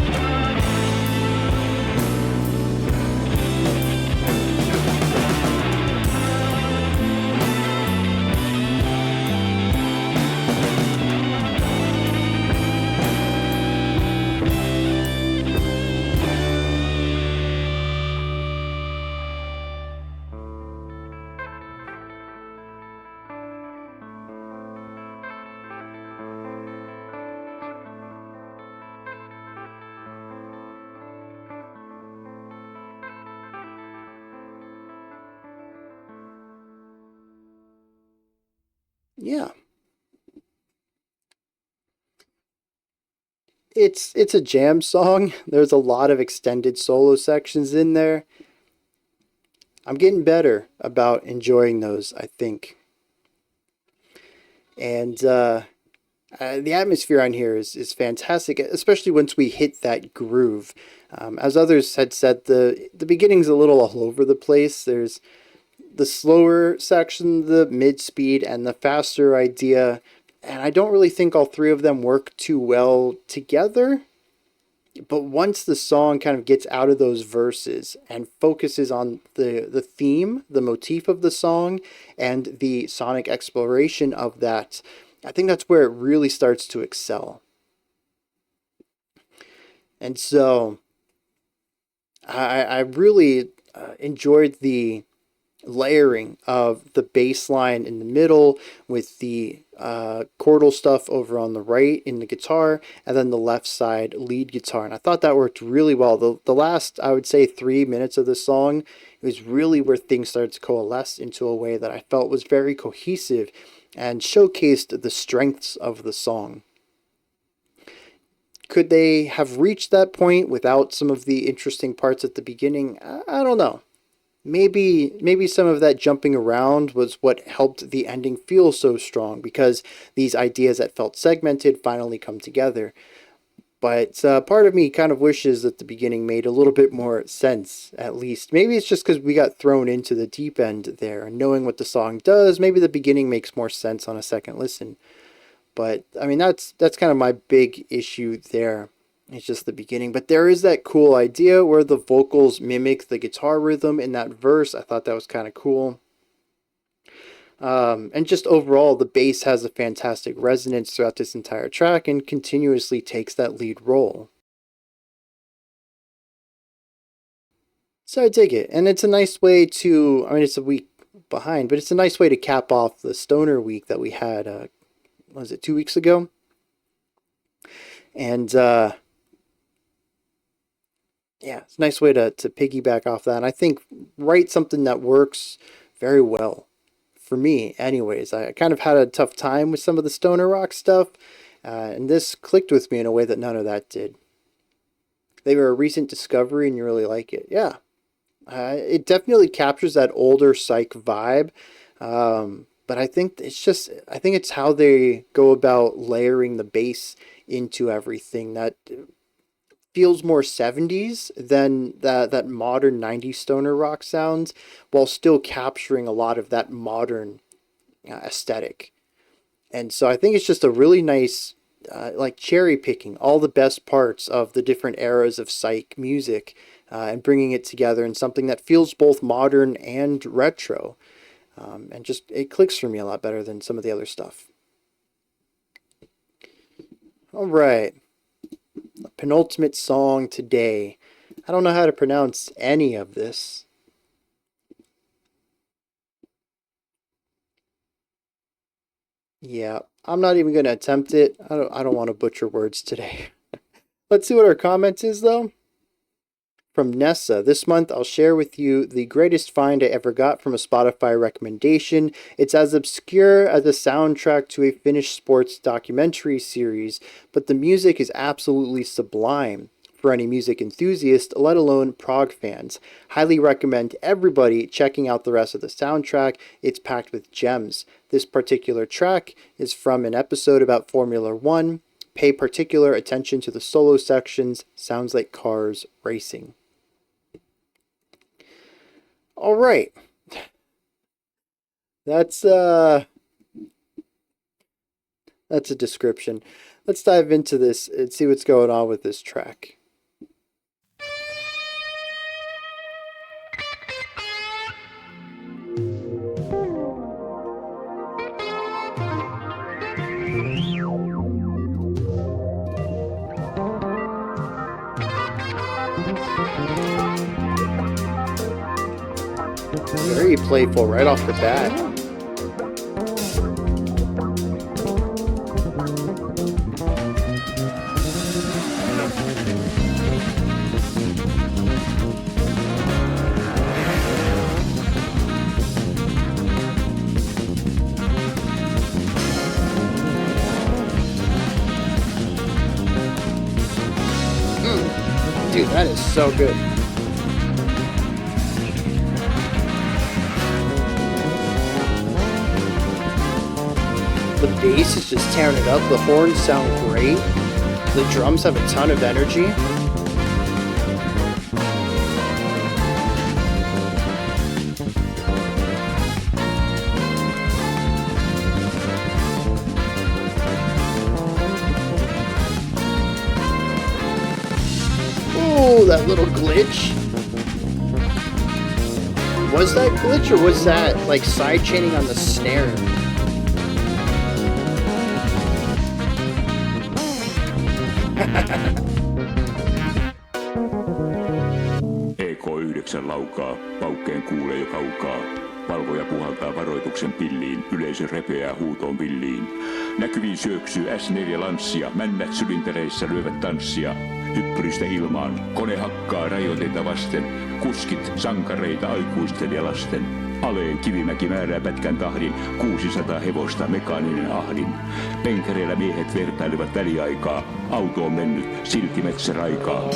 Yeah. It's a jam song. There's a lot of extended solo sections in there. I'm getting better about enjoying those, I think. And the atmosphere on here is fantastic, especially once we hit that groove. As others had said, the beginning's a little all over the place. There's the slower section, the mid speed, and the faster idea. And I don't really think all three of them work too well together. But once the song kind of gets out of those verses and focuses on the theme, the motif of the song, and the sonic exploration of that, I think that's where it really starts to excel. And so I really enjoyed the layering of the bass line in the middle with the chordal stuff over on the right in the guitar, and then the left side lead guitar. And I thought that worked really well. The last, I would say, 3 minutes of the song was really where things started to coalesce into a way that I felt was very cohesive and showcased the strengths of the song. Could they have reached that point without some of the interesting parts at the beginning? I don't know. Maybe some of that jumping around was what helped the ending feel so strong, because these ideas that felt segmented finally come together. But part of me kind of wishes that the beginning made a little bit more sense, at least. Maybe it's just because we got thrown into the deep end there, and knowing what the song does, maybe the beginning makes more sense on a second listen. But I mean, that's kind of my big issue there. It's just the beginning. But there is that cool idea where the vocals mimic the guitar rhythm in that verse. I thought that was kind of cool. And just overall, the bass has a fantastic resonance throughout this entire track and continuously takes that lead role. So I dig it. And it's a nice way to, I mean, it's a week behind, but it's a nice way to cap off the stoner week that we had, was it 2 weeks ago? And yeah, it's a nice way to piggyback off that. And I think write something that works very well. For me, anyways. I kind of had a tough time with some of the stoner rock stuff, and this clicked with me in a way that none of that did. They were a recent discovery, and you really like it. Yeah. It definitely captures that older psych vibe, but I think it's how they go about layering the bass into everything that feels more 70s than that modern 90s stoner rock sounds, while still capturing a lot of that modern aesthetic. And so I think it's just a really nice, like cherry picking all the best parts of the different eras of psych music, and bringing it together in something that feels both modern and retro. And just, it clicks for me a lot better than some of the other stuff. All right. Penultimate song today. I don't know how to pronounce any of this. Yeah, I'm not even going to attempt it. I don't want to butcher words today. Let's see what our comment is, though. From Nessa, this month I'll share with you the greatest find I ever got from a Spotify recommendation. It's as obscure as a soundtrack to a Finnish sports documentary series, but the music is absolutely sublime. for any music enthusiast, let alone prog fans. Highly recommend everybody checking out the rest of the soundtrack. It's packed with gems. This particular track is from an episode about Formula One. Pay particular attention to the solo sections. Sounds like cars racing. All right. That's a description. Let's dive into this and see what's going on with this track. Very playful right off the bat. Dude, that is so good. The bass is just tearing it up. The horns sound great. The drums have a ton of energy. Ooh, that little glitch. Was that glitch or was that like side chaining on the snare? EK9 laukaa, paukkeen kuulee jo kaukaa. Valvoja puhaltaa varoituksen pilliin, yleisö repeää huutoon villiin. Näkyviin syöksyy S4 lanssia, männät sylintereissä lyövät tanssia. Hyppyristä ilmaan, kone hakkaa rajoitteita vasten. Kuskit sankareita aikuisten ja lasten. Aleen Kivimäki määrää pätkän tahdin, 600 hevosta mekaaninen ahdin. Penkereillä miehet vertailivat väliaikaa, auto on mennyt, silti metsä raikaa.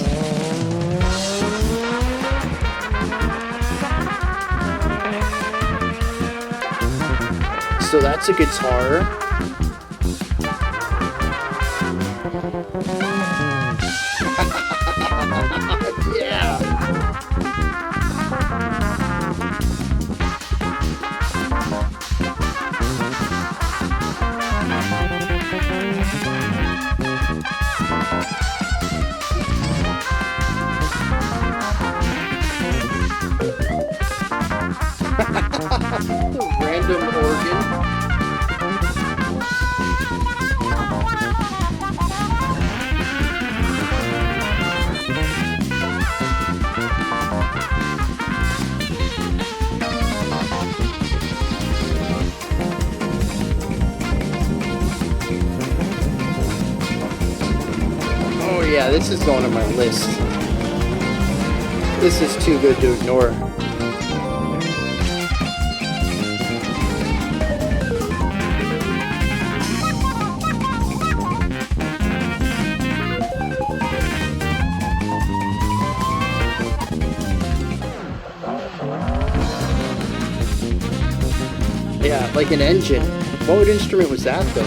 So that's a guitar. Yeah. Random organ. Oh yeah, this is going on my list. This is too good to ignore. Yeah, like an engine. What instrument was that though?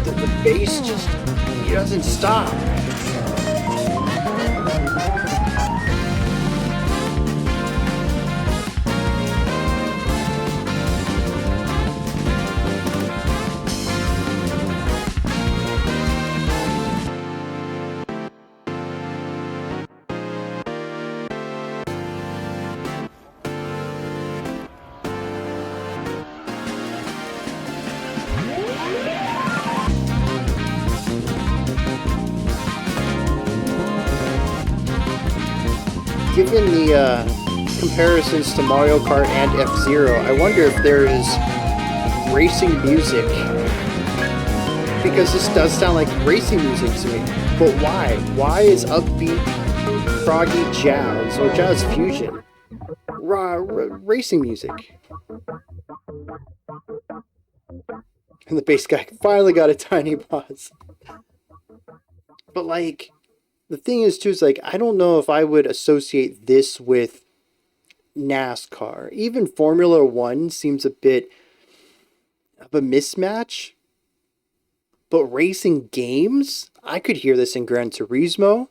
The bass just, he doesn't stop. Given the comparisons to Mario Kart and F-Zero, I wonder if there is racing music. Because this does sound like racing music to me. But why? Why is upbeat, proggy jazz or jazz fusion racing music. And the bass guy finally got a tiny pause. But like, the thing is too, is like, I don't know if I would associate this with NASCAR. Even Formula One seems a bit of a mismatch. But racing games, I could hear this in Gran Turismo.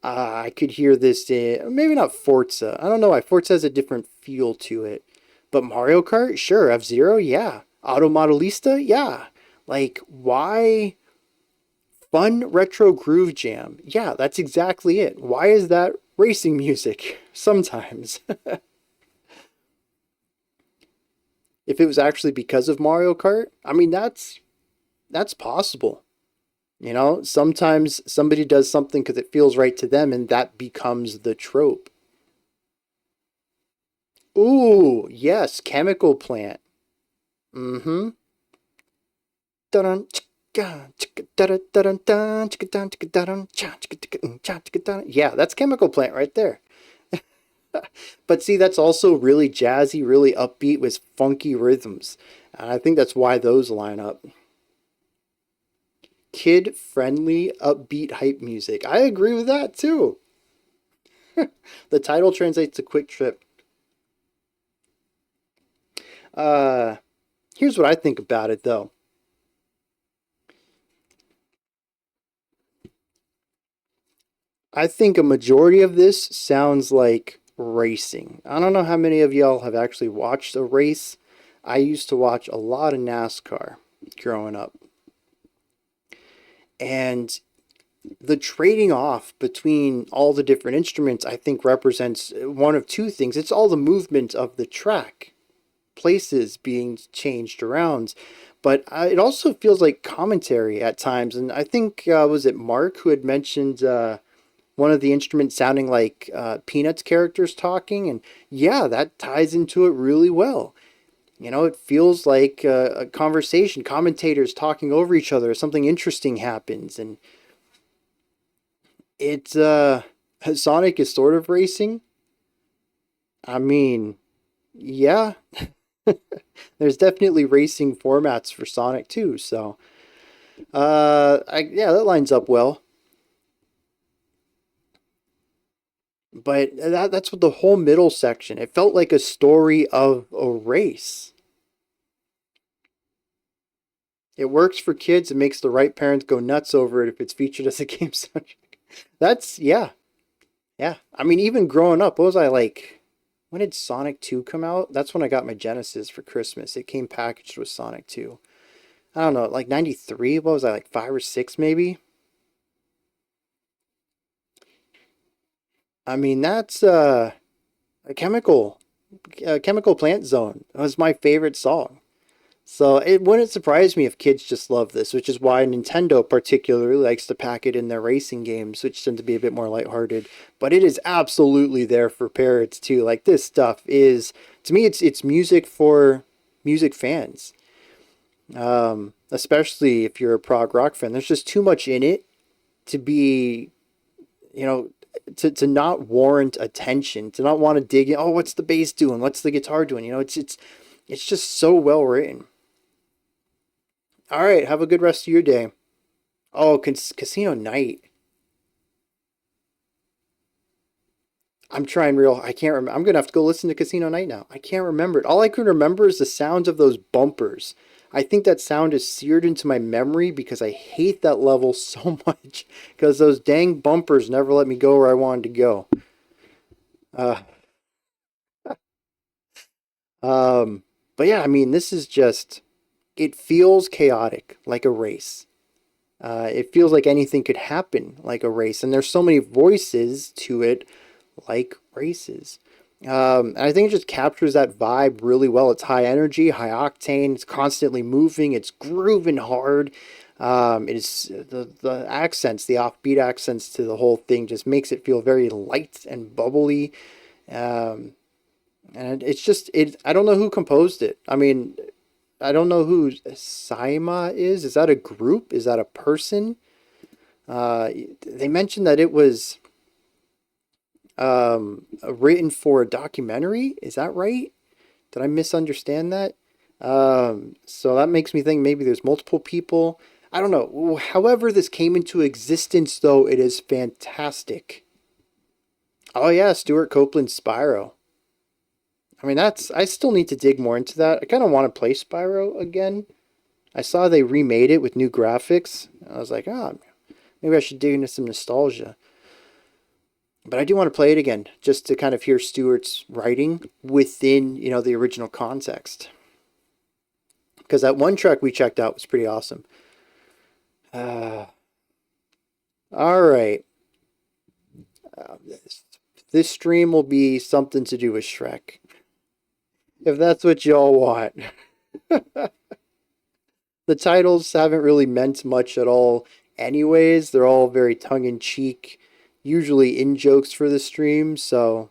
I could hear this in, maybe not Forza. I don't know why. Forza has a different feel to it. But Mario Kart, sure. F-Zero, yeah. Auto Modelista, yeah. Like, why? Fun retro groove jam. Yeah, that's exactly it. Why is that racing music? Sometimes. If it was actually because of Mario Kart, I mean, that's possible. You know, sometimes somebody does something because it feels right to them, and that becomes the trope. Ooh, yes, Chemical Plant. Mm-hmm. Yeah, that's Chemical Plant right there. But see, that's also really jazzy, really upbeat with funky rhythms. And I think that's why those line up. Kid-friendly, upbeat hype music. I agree with that too. The title translates to Quick Trip. Here's what I think about it though. I think a majority of this sounds like racing. I don't know how many of y'all have actually watched a race. I used to watch a lot of NASCAR growing up. And the trading off between all the different instruments, I think, represents one of two things. It's all the movement of the track, places being changed around, but it also feels like commentary at times. And I think, was it Mark who had mentioned one of the instruments sounding like Peanuts characters talking? And yeah, that ties into it really well. You know, it feels like a conversation, commentators talking over each other, something interesting happens, and it's Sonic is sort of racing. I mean, yeah, there's definitely racing formats for Sonic too. So, yeah, that lines up well. But that's what the whole middle section. It felt like a story of a race. It works for kids. It makes the right parents go nuts over it if it's featured as a game soundtrack. That's yeah, yeah. I mean, even growing up, what was I like? When did Sonic 2 come out? That's when I got my Genesis for Christmas. It came packaged with Sonic 2. I don't know, like 93? What was I, like 5 or 6 maybe? I mean, that's a chemical plant zone. It was my favorite song. So it wouldn't surprise me if kids just love this, which is why Nintendo particularly likes to pack it in their racing games, which tend to be a bit more lighthearted. But it is absolutely there for parents too. Like this stuff is, to me, it's music for music fans. Especially if you're a prog rock fan. There's just too much in it to be, you know, to not warrant attention, to not want to dig in. Oh, what's the bass doing? What's the guitar doing? You know, it's just so well written. All right, have a good rest of your day. Oh, Casino Night. I'm trying real. I can't remember. I'm gonna have to go listen to Casino Night now. I can't remember it. All I can remember is the sounds of those bumpers. I think that sound is seared into my memory because I hate that level so much. Because those dang bumpers never let me go where I wanted to go. Uh, but yeah, I mean, this is just. It feels chaotic, like a race. It feels like anything could happen, like a race. And there's so many voices to it, like races. And I think it just captures that vibe really well. It's high energy, high octane. It's constantly moving. It's grooving hard. It is the accents, the offbeat accents to the whole thing just makes it feel very light and bubbly. Um, and it's just it. I don't know who composed it. I mean, I don't know who Saimaa is. Is that a group? Is that a person? They mentioned that it was written for a documentary. Is that right? Did I misunderstand that? So that makes me think maybe there's multiple people. I don't know. However this came into existence, though, it is fantastic. Oh yeah, Stuart Copeland's Spyro. I mean, I still need to dig more into that. I kind of want to play Spyro again. I saw they remade it with new graphics. I was like, oh, maybe I should dig into some nostalgia. But I do want to play it again, just to kind of hear Stewart's writing within, the original context. Because that one track we checked out was pretty awesome. All right. This stream will be something to do with Shrek. If that's what y'all want. The titles haven't really meant much at all anyways. They're all very tongue-in-cheek, usually in-jokes for the stream, so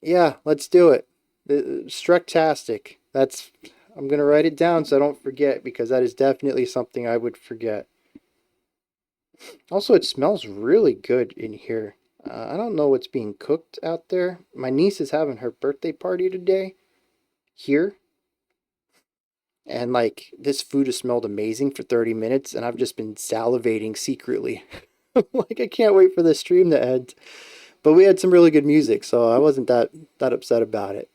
yeah, let's do it. Shrektastic. I'm going to write it down so I don't forget, because that is definitely something I would forget. Also, it smells really good in here. I don't know what's being cooked out there. My niece is having her birthday party today here. And this food has smelled amazing for 30 minutes, and I've just been salivating secretly. I can't wait for the stream to end. But we had some really good music, so I wasn't that upset about it.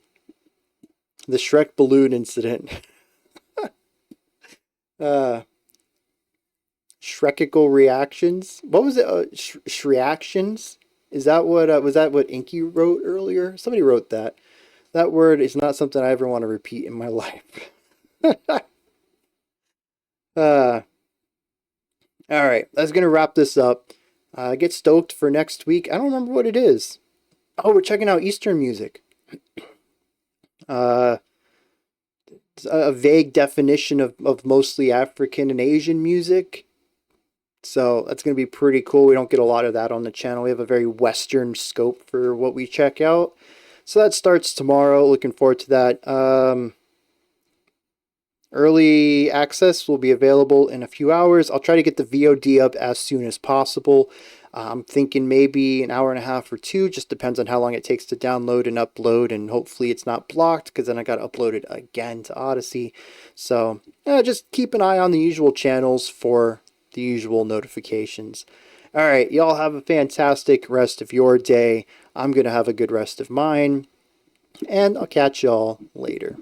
The Shrek balloon incident. Shrekical reactions. What was it? Shreactions? Is that what was that what Inky wrote earlier? Somebody wrote that. That word is not something I ever want to repeat in my life. All right, that's gonna wrap this up. Get stoked for next week. I don't remember what it is. Oh, we're checking out Eastern music. A vague definition of mostly African and Asian music. So that's going to be pretty cool. We don't get a lot of that on the channel. We have a very Western scope for what we check out. So that starts tomorrow. Looking forward to that. Early access will be available in a few hours. I'll try to get the VOD up as soon as possible. I'm thinking maybe an hour and a half or two. Just depends on how long it takes to download and upload. And hopefully it's not blocked, because then I got to upload it again to Odyssey. So just keep an eye on the usual channels for the usual notifications. All right, y'all have a fantastic rest of your day. I'm going to have a good rest of mine. And I'll catch y'all later.